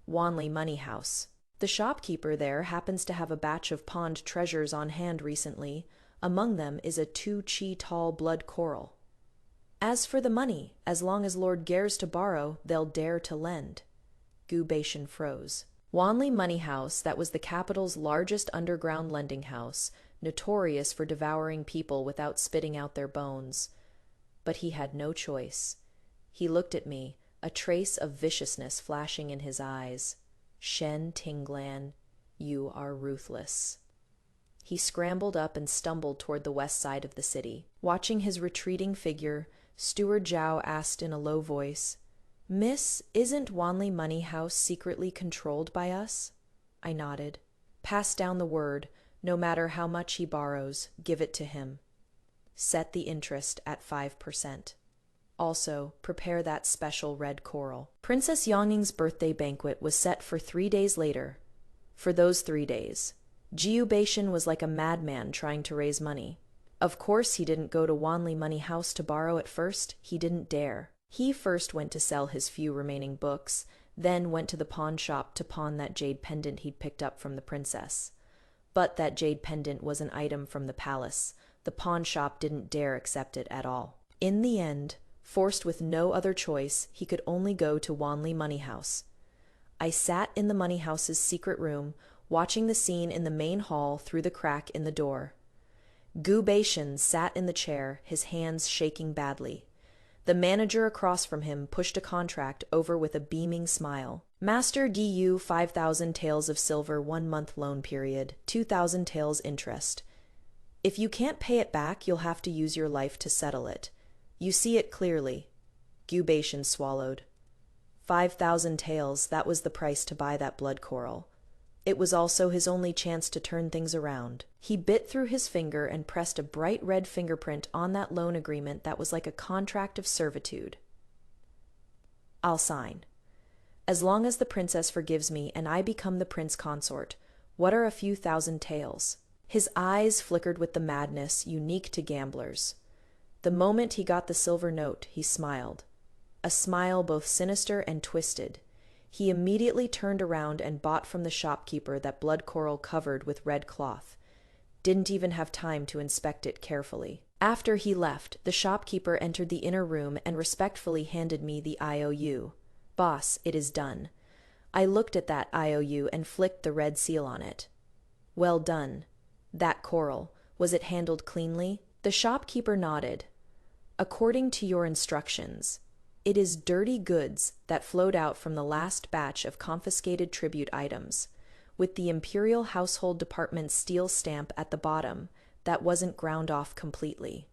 Wanli Money House. The shopkeeper there happens to have a batch of pawned treasures on hand recently. Among them is a 2 chi tall blood coral. As for the money, as long as Lord dares to borrow, they'll dare to lend. Gu Bei-shen froze. Wanli Money House, that was the capital's largest underground lending house, notorious for devouring people without spitting out their bones. But he had no choice. He looked at me, a trace of viciousness flashing in his eyes. Shen Tinglan, you are ruthless. He scrambled up and stumbled toward the west side of the city. Watching his retreating figure, Steward Zhao asked in a low voice, "Miss, isn't Wanli Money House secretly controlled by us?" I nodded. "Pass down the word. No matter how much he borrows, give it to him. Set the interest at 5%. Also, prepare that special red coral." Princess Yongying's birthday banquet was set for 3 days later. For those 3 days, Jiu Beishan was like a madman trying to raise money. Of course he didn't go to Wanli Money House to borrow at first. He didn't dare. He first went to sell his few remaining books, then went to the pawn shop to pawn that jade pendant he'd picked up from the princess. But that jade pendant was an item from the palace. The pawn shop didn't dare accept it at all. In the end, forced with no other choice, he could only go to Wanli Money House. I sat in the money house's secret room, watching the scene in the main hall through the crack in the door. Gu Beishan sat in the chair, his hands shaking badly. The manager across from him pushed a contract over with a beaming smile. "Master Du, 5,000 taels of silver, 1 month loan period, 2,000 taels interest. If you can't pay it back, you'll have to use your life to settle it. You see it clearly." Gu Beishan swallowed. 5,000 taels, that was the price to buy that blood coral. It was also his only chance to turn things around. He bit through his finger and pressed a bright red fingerprint on that loan agreement that was like a contract of servitude. "I'll sign. As long as the princess forgives me and I become the prince consort, what are a few thousand taels?" His eyes flickered with the madness unique to gamblers. The moment he got the silver note, he smiled. A smile both sinister and twisted. He immediately turned around and bought from the shopkeeper that blood coral covered with red cloth. Didn't even have time to inspect it carefully. After he left, the shopkeeper entered the inner room and respectfully handed me the IOU. "Boss, it is done." I looked at that IOU and flicked the red seal on it. "Well done. That coral, was it handled cleanly?" The shopkeeper nodded. "According to your instructions. It is dirty goods that flowed out from the last batch of confiscated tribute items, with the Imperial Household Department's steel stamp at the bottom that wasn't ground off completely."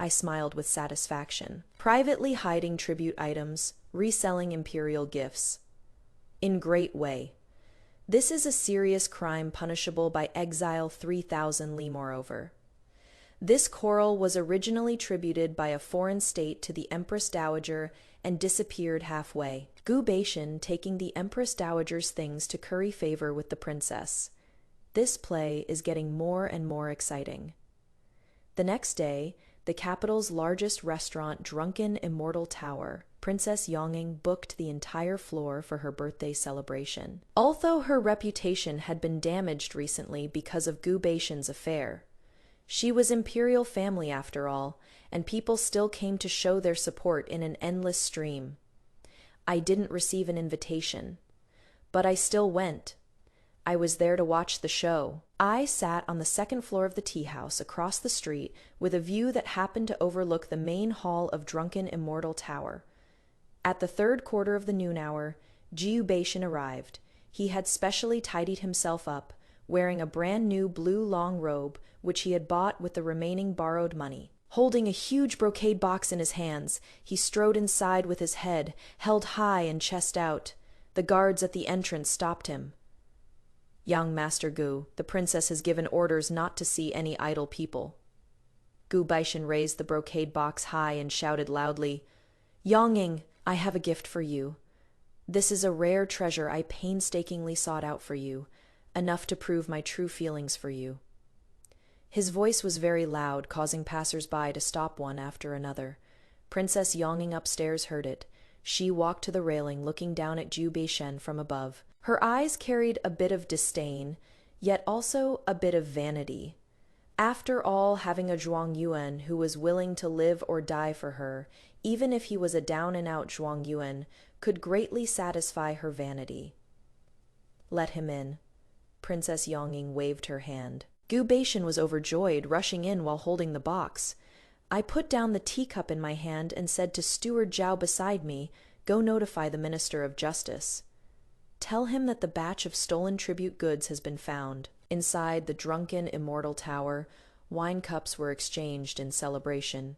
I smiled with satisfaction. "Privately hiding tribute items, reselling Imperial gifts. In great way. This is a serious crime punishable by exile 3,000 li moreover. This coral was originally tributed by a foreign state to the Empress Dowager and disappeared halfway. Gu Beishan taking the Empress Dowager's things to curry favor with the princess. This play is getting more and more exciting." The next day, the capital's largest restaurant, Drunken Immortal Tower, Princess Yongying booked the entire floor for her birthday celebration. Although her reputation had been damaged recently because of Gu Beishan's affair, she was imperial family after all, and people still came to show their support in an endless stream. I didn't receive an invitation, but I still went. I was there to watch the show. I sat on the second floor of the tea house across the street with a view that happened to overlook the main hall of Drunken Immortal Tower. At the third quarter of the noon hour, Jiu Beishan arrived. He had specially tidied himself up, wearing a brand new blue long robe, which he had bought with the remaining borrowed money. Holding a huge brocade box in his hands, he strode inside with his head held high and chest out. The guards at the entrance stopped him. "Young Master Gu, the princess has given orders not to see any idle people." Gu Beishan raised the brocade box high and shouted loudly, "Yongying, I have a gift for you. This is a rare treasure I painstakingly sought out for you, enough to prove my true feelings for you." His voice was very loud, causing passers-by to stop one after another. Princess Yongying upstairs heard it. She walked to the railing, looking down at Jiu Beishan from above. Her eyes carried a bit of disdain, yet also a bit of vanity. After all, having a Zhuangyuan who was willing to live or die for her, even if he was a down-and-out Zhuangyuan, could greatly satisfy her vanity. "Let him in." Princess Yongying waved her hand. Gu Beishan was overjoyed, rushing in while holding the box. I put down the teacup in my hand and said to Steward Zhao beside me, "Go notify the Minister of Justice. Tell him that the batch of stolen tribute goods has been found." Inside the drunken immortal tower, wine cups were exchanged in celebration.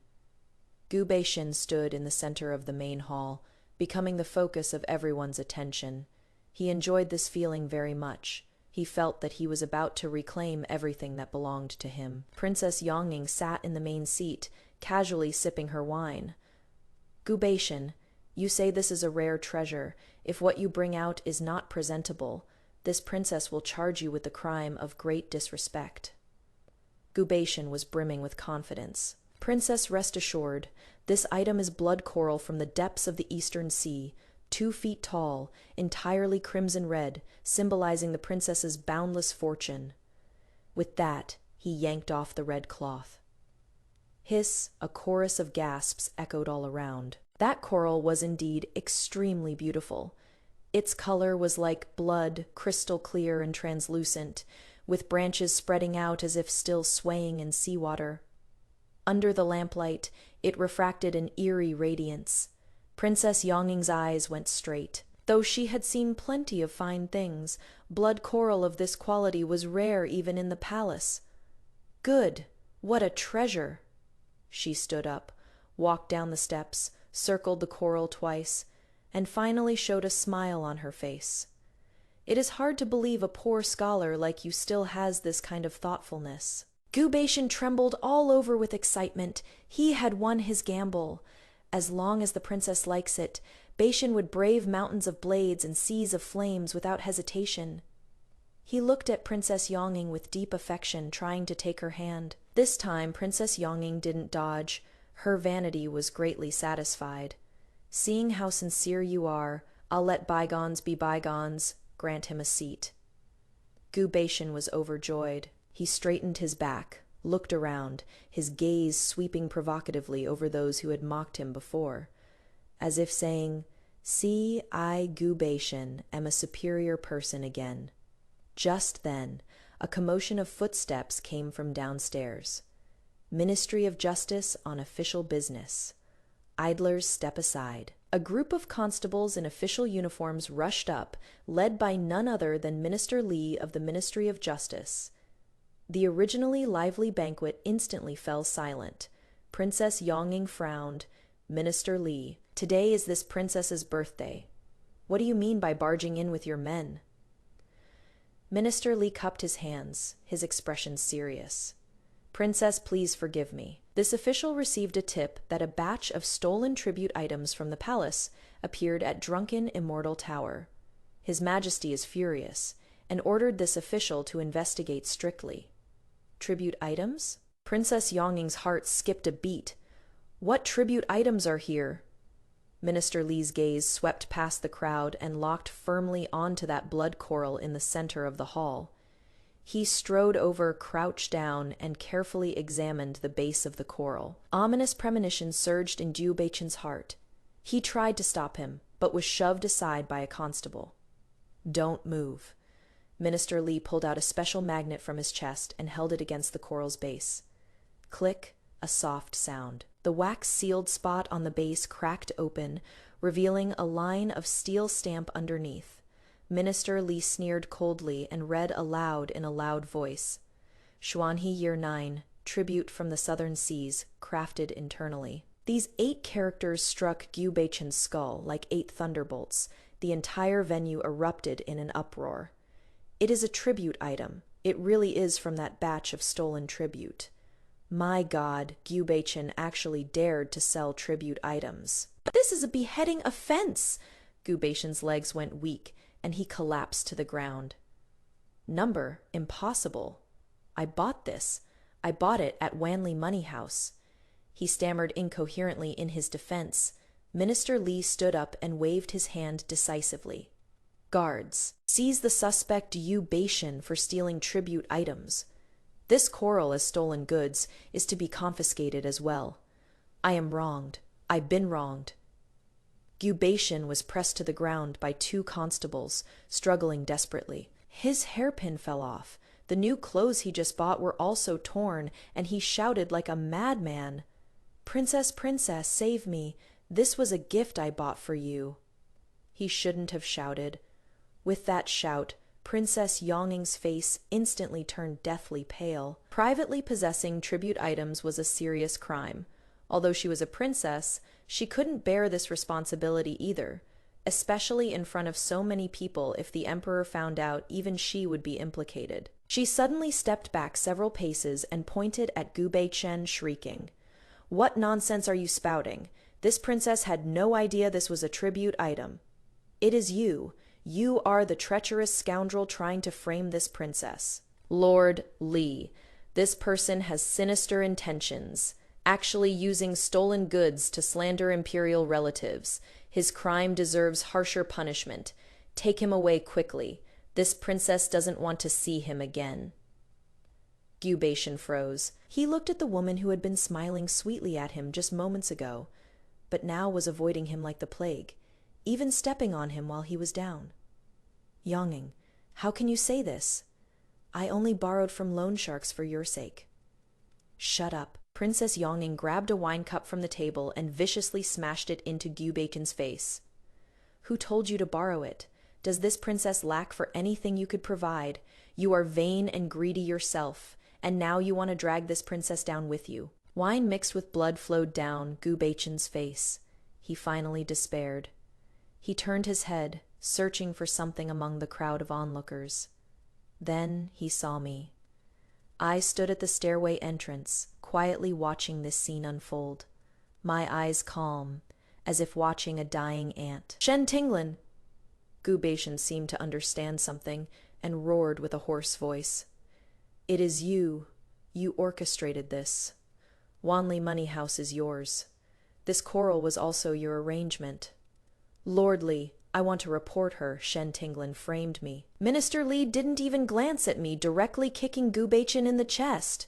Gubei-shin stood in the center of the main hall, becoming the focus of everyone's attention. He enjoyed this feeling very much. He felt that he was about to reclaim everything that belonged to him. Princess Yongning sat in the main seat, casually sipping her wine. Gubei-shin, you say this is a rare treasure. If what you bring out is not presentable, this princess will charge you with the crime of great disrespect. Gubei-shin was brimming with confidence. Princess, rest assured, this item is blood coral from the depths of the Eastern Sea, 2 feet tall, entirely crimson red, symbolizing the princess's boundless fortune. With that, he yanked off the red cloth. Hiss, a chorus of gasps echoed all around. That coral was indeed extremely beautiful. Its color was like blood, crystal clear and translucent, with branches spreading out as if still swaying in seawater. Under the lamplight, it refracted an eerie radiance. Princess Yongning's eyes went straight. Though she had seen plenty of fine things, blood coral of this quality was rare even in the palace. Good! What a treasure! She stood up, walked down the steps, circled the coral twice, and finally showed a smile on her face. It is hard to believe a poor scholar like you still has this kind of thoughtfulness. Gubei-shin trembled all over with excitement. He had won his gamble. As long as the princess likes it, Bei-shin would brave mountains of blades and seas of flames without hesitation. He looked at Princess Yongning with deep affection, trying to take her hand. This time, Princess Yongning didn't dodge. Her vanity was greatly satisfied. Seeing how sincere you are, I'll let bygones be bygones. Grant him a seat. Gubei-shin was overjoyed. He straightened his back, looked around, his gaze sweeping provocatively over those who had mocked him before, as if saying, "See, I, Gubei-shin, am a superior person again." Just then, a commotion of footsteps came from downstairs. Ministry of Justice on official business. Idlers step aside. A group of constables in official uniforms rushed up, led by none other than Minister Li of the Ministry of Justice. The originally lively banquet instantly fell silent. Princess Yongning frowned. Minister Li, today is this princess's birthday. What do you mean by barging in with your men? Minister Li cupped his hands, his expression serious. Princess, please forgive me. This official received a tip that a batch of stolen tribute items from the palace appeared at drunken Immortal Tower. His Majesty is furious and ordered this official to investigate strictly. Tribute items? Princess Yongning's heart skipped a beat. What tribute items are here? Minister Li's gaze swept past the crowd and locked firmly onto that blood coral in the center of the hall. He strode over, crouched down, and carefully examined the base of the coral. Ominous premonition surged in Gubei-shin's heart. He tried to stop him, but was shoved aside by a constable. Don't move. Minister Li pulled out a special magnet from his chest and held it against the coral's base. Click, a soft sound. The wax-sealed spot on the base cracked open, revealing a line of steel stamp underneath. Minister Li sneered coldly and read aloud in a loud voice. Xuanhe Year 9, Tribute from the Southern Seas, crafted internally. These 8 characters struck Gubei-shin's skull like 8 thunderbolts. The entire venue erupted in an uproar. It is a tribute item. It really is from that batch of stolen tribute. My God, Gubei-shin actually dared to sell tribute items. But this is a beheading offense! Gubei-shin's legs went weak, and he collapsed to the ground. Number, impossible. I bought this. I bought it at Wanley Money House. He stammered incoherently in his defense. Minister Li stood up and waved his hand decisively. Guards, seize the suspect Gubei-shin for stealing tribute items. This coral as stolen goods is to be confiscated as well. I am wronged. I've been wronged. Gubei-shin was pressed to the ground by 2 constables, struggling desperately. His hairpin fell off. The new clothes he just bought were also torn, and he shouted like a madman. Princess, princess, save me. This was a gift I bought for you. He shouldn't have shouted. With that shout, Princess Yonging's face instantly turned deathly pale. Privately possessing tribute items was a serious crime. Although she was a princess, she couldn't bear this responsibility either, especially in front of so many people. If the emperor found out, even she would be implicated. She suddenly stepped back several paces and pointed at Gu Beichen, shrieking, "What nonsense are you spouting? This princess had no idea this was a tribute item. It is you. You are the treacherous scoundrel trying to frame this princess. Lord Li, this person has sinister intentions, actually using stolen goods to slander imperial relatives. His crime deserves harsher punishment. Take him away quickly. This princess doesn't want to see him again." Gu Beichen froze. He looked at the woman who had been smiling sweetly at him just moments ago, but now was avoiding him like the plague, even stepping on him while he was down. "Yonging, how can you say this? I only borrowed from loan sharks for your sake." "Shut up." Princess Yonging grabbed a wine cup from the table and viciously smashed it into Gu Beichen's face. "Who told you to borrow it? Does this princess lack for anything you could provide? You are vain and greedy yourself, and now you want to drag this princess down with you." Wine mixed with blood flowed down Gu Beichen's face. He finally despaired. He turned his head, searching for something among the crowd of onlookers. Then he saw me. I stood at the stairway entrance, quietly watching this scene unfold, my eyes calm, as if watching a dying ant. "Shen Tinglin!" Gu Beichen seemed to understand something and roared with a hoarse voice. "It is you. You orchestrated this. Wanli Money House is yours. This coral was also your arrangement. Lord Li, I want to report her. Shen Tinglin framed me." Minister Li didn't even glance at me, directly kicking Gu Beichen in the chest.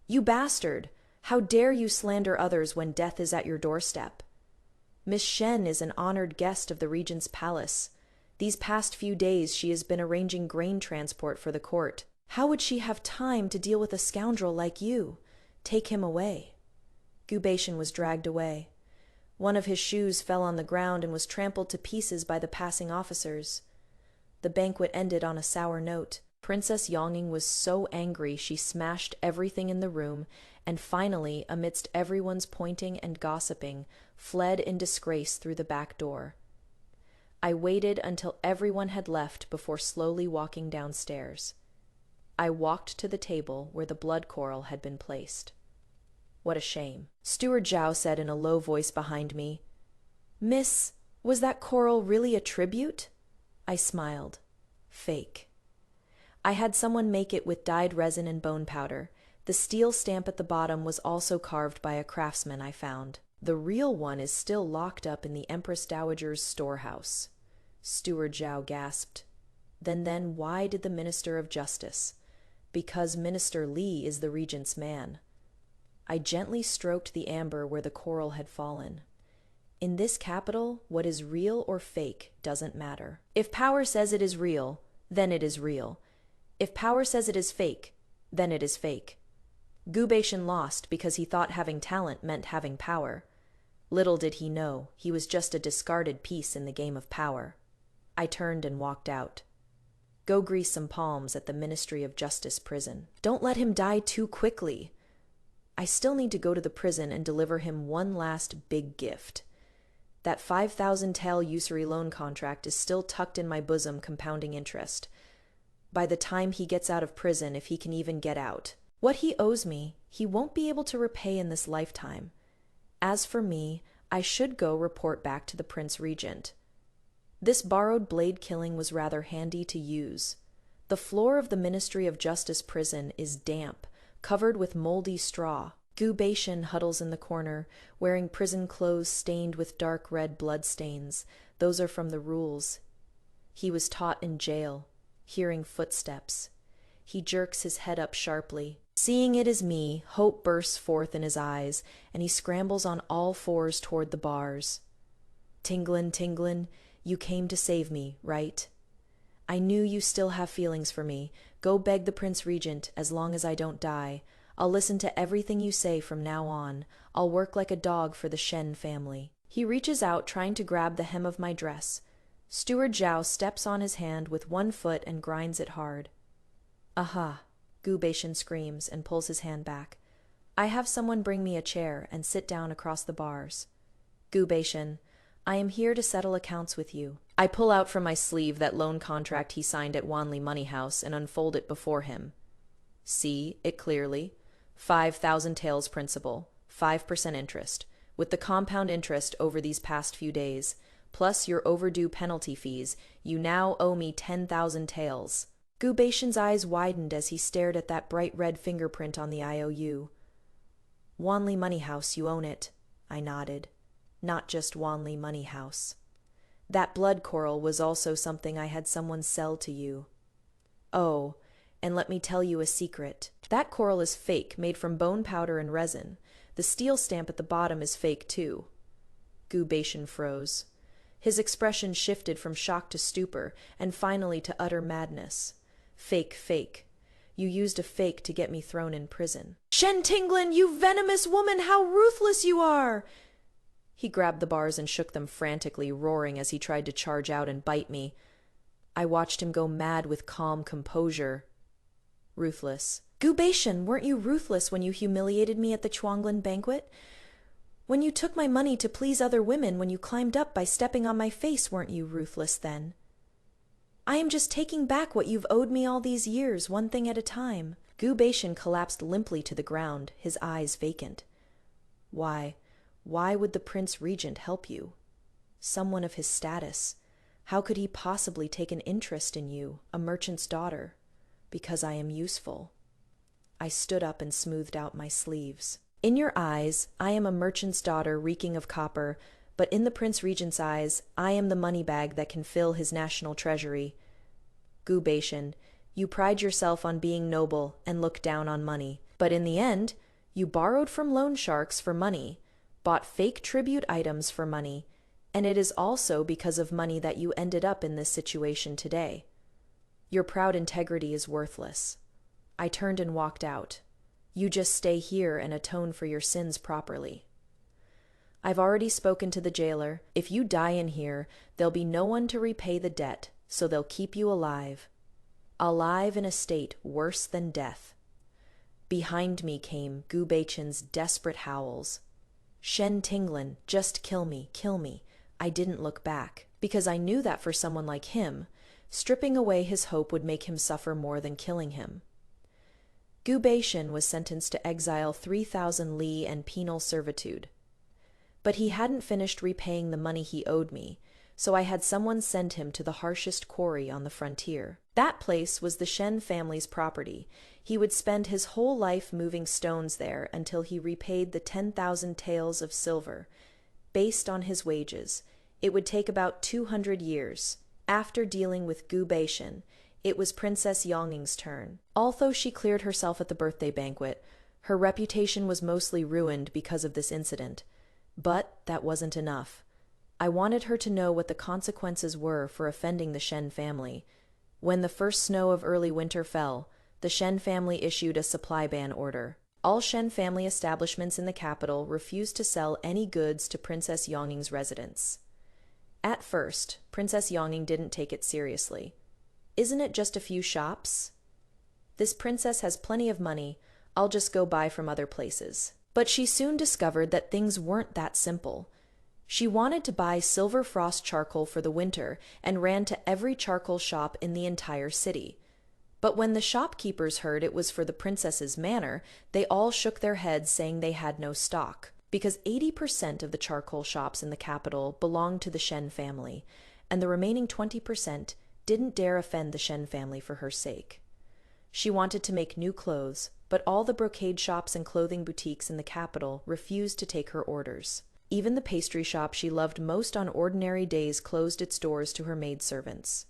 "You bastard! How dare you slander others when death is at your doorstep? Miss Shen is an honored guest of the regent's palace. These past few days she has been arranging grain transport for the court. How would she have time to deal with a scoundrel like you? Take him away." Gu Beichen was dragged away. One of his shoes fell on the ground and was trampled to pieces by the passing officers. The banquet ended on a sour note. Princess Yonging was so angry she smashed everything in the room and finally, amidst everyone's pointing and gossiping, fled in disgrace through the back door. I waited until everyone had left before slowly walking downstairs. I walked to the table where the blood coral had been placed. "What a shame," Steward Zhao said in a low voice behind me. "Miss, was that coral really a tribute?" I smiled. "Fake. I had someone make it with dyed resin and bone powder. The steel stamp at the bottom was also carved by a craftsman I found. The real one is still locked up in the Empress Dowager's storehouse." Steward Zhao gasped. Then why did the Minister of Justice? Because Minister Li is the regent's man. I gently stroked the amber where the coral had fallen. In this capital, what is real or fake doesn't matter. If power says it is real, then it is real. If power says it is fake, then it is fake. Gu Beichen lost because he thought having talent meant having power. Little did he know, he was just a discarded piece in the game of power. I turned and walked out. "Go grease some palms at the Ministry of Justice prison. Don't let him die too quickly. I still need to go to the prison and deliver him one last big gift. That 5,000 tael usury loan contract is still tucked in my bosom, compounding interest. By the time he gets out of prison, if he can even get out. What he owes me, he won't be able to repay in this lifetime. As for me, I should go report back to the Prince Regent. This borrowed blade killing was rather handy to use. The floor of the Ministry of Justice prison is damp, covered with moldy straw. Gu Beichen huddles in the corner, wearing prison clothes stained with dark red blood stains. Those are from the rules. He was taught in jail, hearing footsteps. He jerks his head up sharply. Seeing it is me, hope bursts forth in his eyes, and he scrambles on all fours toward the bars. "Tinglin, Tinglin, you came to save me, right? I knew you still have feelings for me. Go beg the Prince Regent, as long as I don't die. I'll listen to everything you say from now on. I'll work like a dog for the Shen family." He reaches out, trying to grab the hem of my dress, Steward Zhao steps on his hand with one foot and grinds it hard. Aha, Gu Beishan screams and pulls his hand back. I have someone bring me a chair and sit down across the bars. Gu Beishan, I am here to settle accounts with you. I pull out from my sleeve that loan contract he signed at Wanli Money House and unfold it before him. See it clearly. 5,000 taels principal, 5% interest, with the compound interest over these past few days, plus your overdue penalty fees, you now owe me 10,000 taels. Gu Beishan's eyes widened as he stared at that bright red fingerprint on the IOU. Wanli Money House, you own it, I nodded. Not just Wanli Money House. That blood coral was also something I had someone sell to you. Oh, and let me tell you a secret. That coral is fake, made from bone powder and resin. The steel stamp at the bottom is fake too. Gu Beishan froze. His expression shifted from shock to stupor, and finally to utter madness. Fake, fake. You used a fake to get me thrown in prison. Shen Tinglin, you venomous woman, how ruthless you are! He grabbed the bars and shook them frantically, roaring as he tried to charge out and bite me. I watched him go mad with calm composure. Ruthless. Gu Beishan, weren't you ruthless when you humiliated me at the Chuanglan banquet? When you took my money to please other women, when you climbed up by stepping on my face, weren't you ruthless then? I am just taking back what you've owed me all these years, one thing at a time. Gu Beishan collapsed limply to the ground, his eyes vacant. Why would the Prince Regent help you? Someone of his status. How could he possibly take an interest in you, a merchant's daughter? Because I am useful. I stood up and smoothed out my sleeves. In your eyes, I am a merchant's daughter reeking of copper, but in the Prince Regent's eyes, I am the money bag that can fill his national treasury. Gu Beishan, you pride yourself on being noble and look down on money. But in the end, you borrowed from loan sharks for money, bought fake tribute items for money, and it is also because of money that you ended up in this situation today. Your proud integrity is worthless. I turned and walked out. You just stay here and atone for your sins properly. I've already spoken to the jailer. If you die in here, there'll be no one to repay the debt, so they'll keep you alive. Alive in a state worse than death. Behind me came Gu Beishan's desperate howls. Shen Tinglin, just kill me, kill me. I didn't look back, because I knew that for someone like him, stripping away his hope would make him suffer more than killing him. Gu Beishan was sentenced to exile 3,000 li and penal servitude. But he hadn't finished repaying the money he owed me, so I had someone send him to the harshest quarry on the frontier. That place was the Shen family's property. He would spend his whole life moving stones there until he repaid the 10,000 taels of silver. Based on his wages, it would take about 200 years. After dealing with Gu Beishan, it was Princess Yongling's turn. Although she cleared herself at the birthday banquet, her reputation was mostly ruined because of this incident. But that wasn't enough. I wanted her to know what the consequences were for offending the Shen family. When the first snow of early winter fell, the Shen family issued a supply ban order. All Shen family establishments in the capital refused to sell any goods to Princess Yongling's residence. At first, Princess Yongling didn't take it seriously. Isn't it just a few shops? This princess has plenty of money. I'll just go buy from other places. But she soon discovered that things weren't that simple. She wanted to buy silver frost charcoal for the winter and ran to every charcoal shop in the entire city. But when the shopkeepers heard it was for the princess's manor, they all shook their heads saying they had no stock, because 80% of the charcoal shops in the capital belonged to the Shen family, and the remaining 20% didn't dare offend the Shen family for her sake. She wanted to make new clothes, but all the brocade shops and clothing boutiques in the capital refused to take her orders. Even the pastry shop she loved most on ordinary days closed its doors to her maidservants.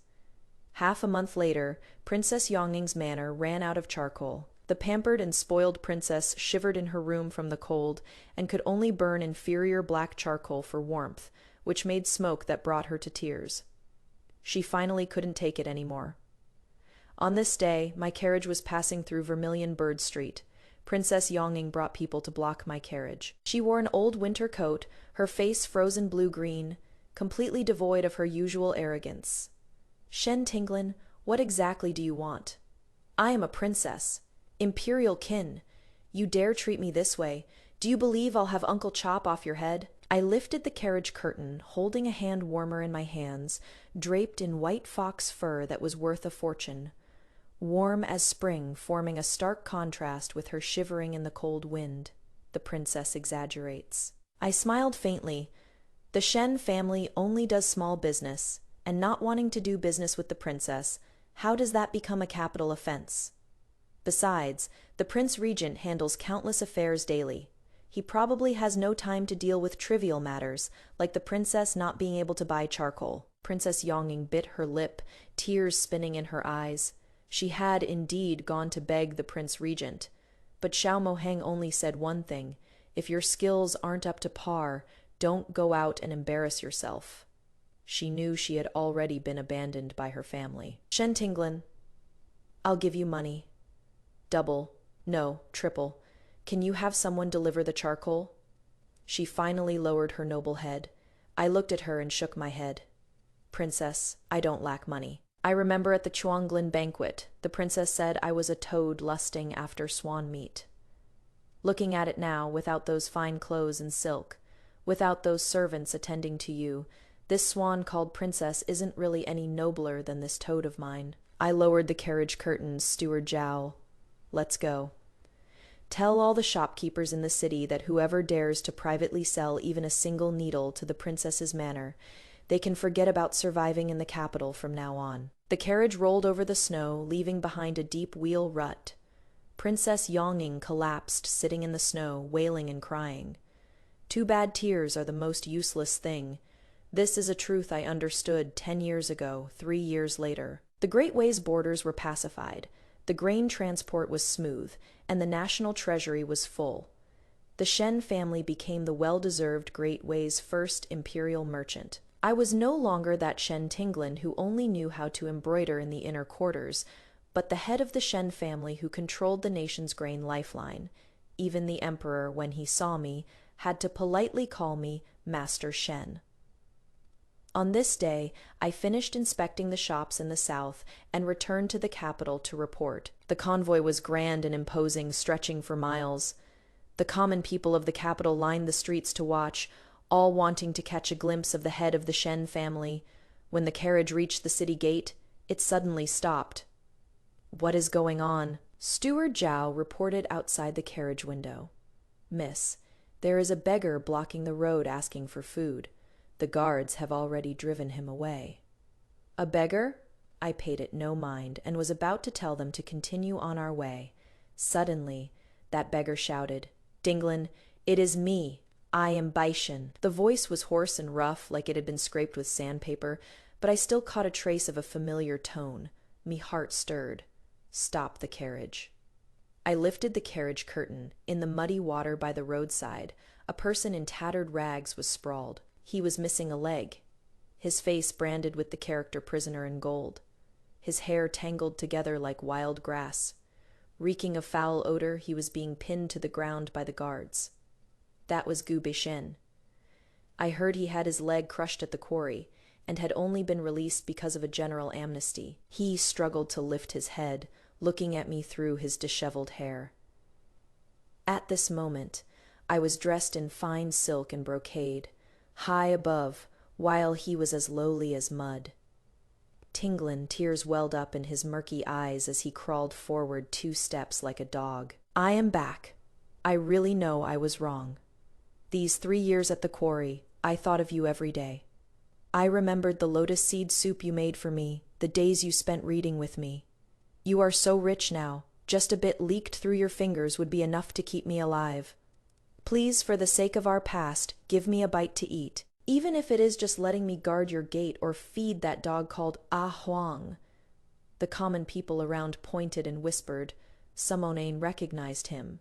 Half a month later, Princess Yongling's manor ran out of charcoal. The pampered and spoiled princess shivered in her room from the cold and could only burn inferior black charcoal for warmth, which made smoke that brought her to tears. She finally couldn't take it anymore. On this day, my carriage was passing through Vermilion Bird Street. Princess Yongling brought people to block my carriage. She wore an old winter coat, her face frozen blue-green, completely devoid of her usual arrogance. "Shen Tinglin, what exactly do you want?" "I am a princess. Imperial kin. You dare treat me this way. Do you believe I'll have Uncle Chop off your head?" I lifted the carriage curtain, holding a hand warmer in my hands, draped in white fox fur that was worth a fortune. Warm as spring, forming a stark contrast with her shivering in the cold wind, the princess exaggerates. I smiled faintly. The Shen family only does small business, and not wanting to do business with the princess, how does that become a capital offense? Besides, the Prince Regent handles countless affairs daily. He probably has no time to deal with trivial matters, like the princess not being able to buy charcoal. Princess Yonging bit her lip, tears spinning in her eyes. She had indeed gone to beg the Prince Regent. But Xiao Moheng only said one thing: if your skills aren't up to par, don't go out and embarrass yourself. She knew she had already been abandoned by her family. "Shen Tinglin, I'll give you money. Double, no, triple. Can you have someone deliver the charcoal?" She finally lowered her noble head. I looked at her and shook my head. "Princess, I don't lack money. I remember at the Chuanglin banquet, the princess said I was a toad lusting after swan meat. Looking at it now, without those fine clothes and silk, without those servants attending to you, this swan called princess isn't really any nobler than this toad of mine." I lowered the carriage curtains, Steward Zhao. "Let's go. Tell all the shopkeepers in the city that whoever dares to privately sell even a single needle to the princess's manor, they can forget about surviving in the capital from now on." The carriage rolled over the snow, leaving behind a deep wheel rut. Princess Yonging collapsed, sitting in the snow, wailing and crying. Too bad tears are the most useless thing. This is a truth I understood 10 years ago, 3 years later. The Great Way's borders were pacified. The grain transport was smooth, and the national treasury was full. The Shen family became the well-deserved Great Way's first imperial merchant. I was no longer that Shen Tinglin who only knew how to embroider in the inner quarters, but the head of the Shen family who controlled the nation's grain lifeline. Even the emperor, when he saw me, had to politely call me Master Shen. On this day, I finished inspecting the shops in the south and returned to the capital to report. The convoy was grand and imposing, stretching for miles. The common people of the capital lined the streets to watch, all wanting to catch a glimpse of the head of the Shen family. When the carriage reached the city gate, it suddenly stopped. "What is going on?" Steward Zhao reported outside the carriage window. "Miss, there is a beggar blocking the road asking for food. The guards have already driven him away." "A beggar?" I paid it no mind and was about to tell them to continue on our way. Suddenly, that beggar shouted, "Dinglin, it is me. I am Baishan." The voice was hoarse and rough, like it had been scraped with sandpaper, but I still caught a trace of a familiar tone. Me heart stirred. "Stop the carriage." I lifted the carriage curtain. In the muddy water by the roadside, a person in tattered rags was sprawled. He was missing a leg. His face branded with the character prisoner in gold. His hair tangled together like wild grass. Reeking of foul odor, he was being pinned to the ground by the guards. That was Gu Beishen. I heard he had his leg crushed at the quarry, and had only been released because of a general amnesty. He struggled to lift his head, looking at me through his disheveled hair. At this moment, I was dressed in fine silk and brocade, high above, while he was as lowly as mud. Tinglin, tears welled up in his murky eyes as he crawled forward 2 steps like a dog. "I am back. I really know I was wrong. These 3 years at the quarry, I thought of you every day. I remembered the lotus seed soup you made for me, the days you spent reading with me. You are so rich now, just a bit leaked through your fingers would be enough to keep me alive. Please, for the sake of our past, give me a bite to eat, even if it is just letting me guard your gate or feed that dog called Ah Huang." The common people around pointed and whispered. Summoning recognized him.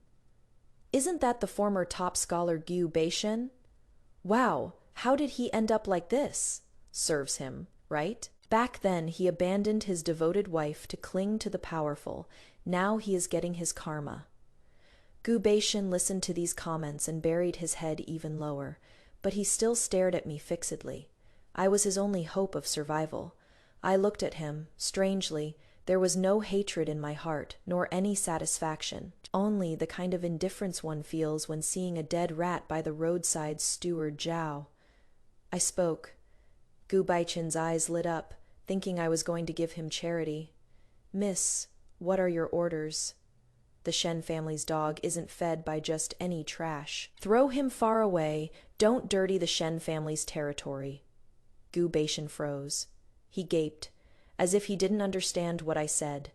"Isn't that the former top scholar Gu Beishen? Wow, how did he end up like this? Serves him, right? Back then, he abandoned his devoted wife to cling to the powerful. Now he is getting his karma." Gu Beishen listened to these comments and buried his head even lower, but he still stared at me fixedly. I was his only hope of survival. I looked at him. Strangely, there was no hatred in my heart, nor any satisfaction, only the kind of indifference one feels when seeing a dead rat by the roadside steward Zhao. I spoke. Gu Baichen's eyes lit up, thinking I was going to give him charity. Miss, what are your orders? The Shen family's dog isn't fed by just any trash. Throw him far away. Don't dirty the Shen family's territory. Gu Baichen froze. He gaped, as if he didn't understand what I said.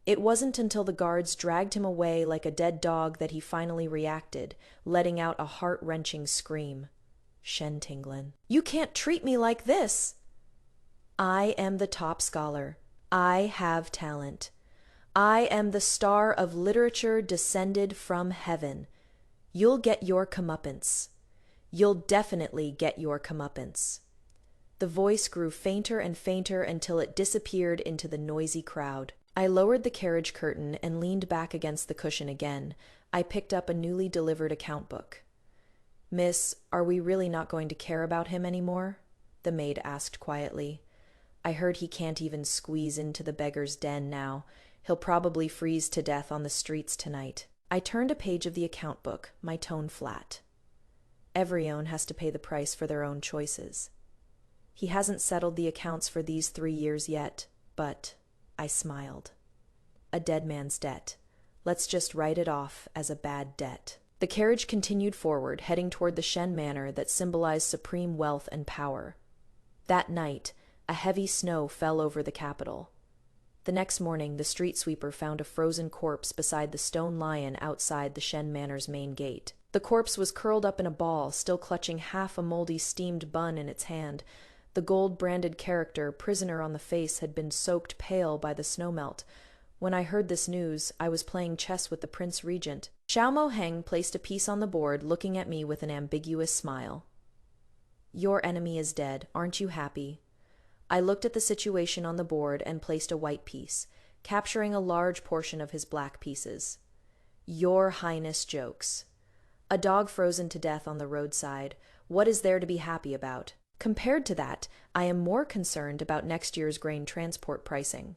It wasn't until the guards dragged him away like a dead dog that he finally reacted, letting out a heart-wrenching scream. Shen Tinglin. You can't treat me like this! I am the top scholar. I have talent. I am the star of literature descended from heaven. You'll get your comeuppance. You'll definitely get your comeuppance. The voice grew fainter and fainter until it disappeared into the noisy crowd. I lowered the carriage curtain and leaned back against the cushion again. I picked up a newly delivered account book. Miss, are we really not going to care about him anymore? The maid asked quietly. I heard he can't even squeeze into the beggar's den now. He'll probably freeze to death on the streets tonight. I turned a page of the account book, my tone flat. Everyone has to pay the price for their own choices. He hasn't settled the accounts for these 3 years yet, but I smiled. A dead man's debt. Let's just write it off as a bad debt. The carriage continued forward, heading toward the Shen manor that symbolized supreme wealth and power. That night, a heavy snow fell over the capital. The next morning, the street sweeper found a frozen corpse beside the stone lion outside the Shen manor's main gate. The corpse was curled up in a ball, still clutching half a moldy steamed bun in its hand. The gold-branded character, prisoner on the face, had been soaked pale by the snowmelt. When I heard this news, I was playing chess with the Prince Regent. Xiao Mo Heng placed a piece on the board, looking at me with an ambiguous smile. Your enemy is dead. Aren't you happy? I looked at the situation on the board and placed a white piece, capturing a large portion of his black pieces. Your Highness jokes. A dog frozen to death on the roadside. What is there to be happy about? Compared to that, I am more concerned about next year's grain transport pricing.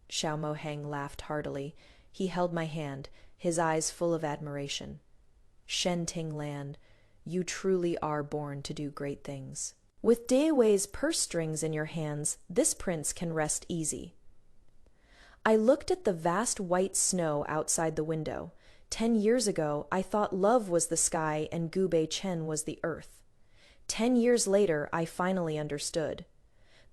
Xiao Mo Heng laughed heartily. He held my hand, his eyes full of admiration. Shen Tinglan, you truly are born to do great things. With Dewei's purse strings in your hands, this prince can rest easy. I looked at the vast white snow outside the window. 10 years ago, I thought love was the sky and Gu Baichen was the earth. 10 years later, I finally understood.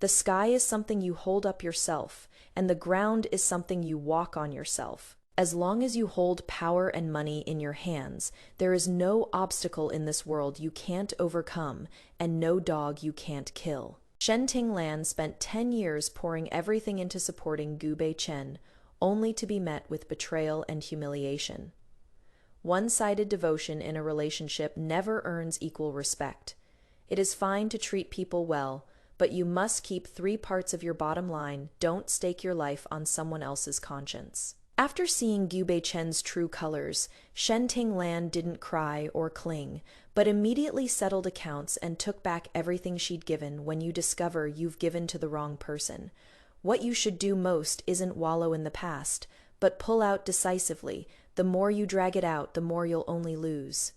The sky is something you hold up yourself, and the ground is something you walk on yourself. As long as you hold power and money in your hands, there is no obstacle in this world you can't overcome, and no dog you can't kill. Shen Tinglan spent 10 years pouring everything into supporting Gu Baichen, only to be met with betrayal and humiliation. One-sided devotion in a relationship never earns equal respect. It is fine to treat people well, but you must keep 3 parts of your bottom line. Don't stake your life on someone else's conscience. After seeing Gu Baichen's true colors, Shen Tinglan didn't cry or cling, but immediately settled accounts and took back everything she'd given when you discover you've given to the wrong person. What you should do most isn't wallow in the past, but pull out decisively. The more you drag it out, the more you'll only lose.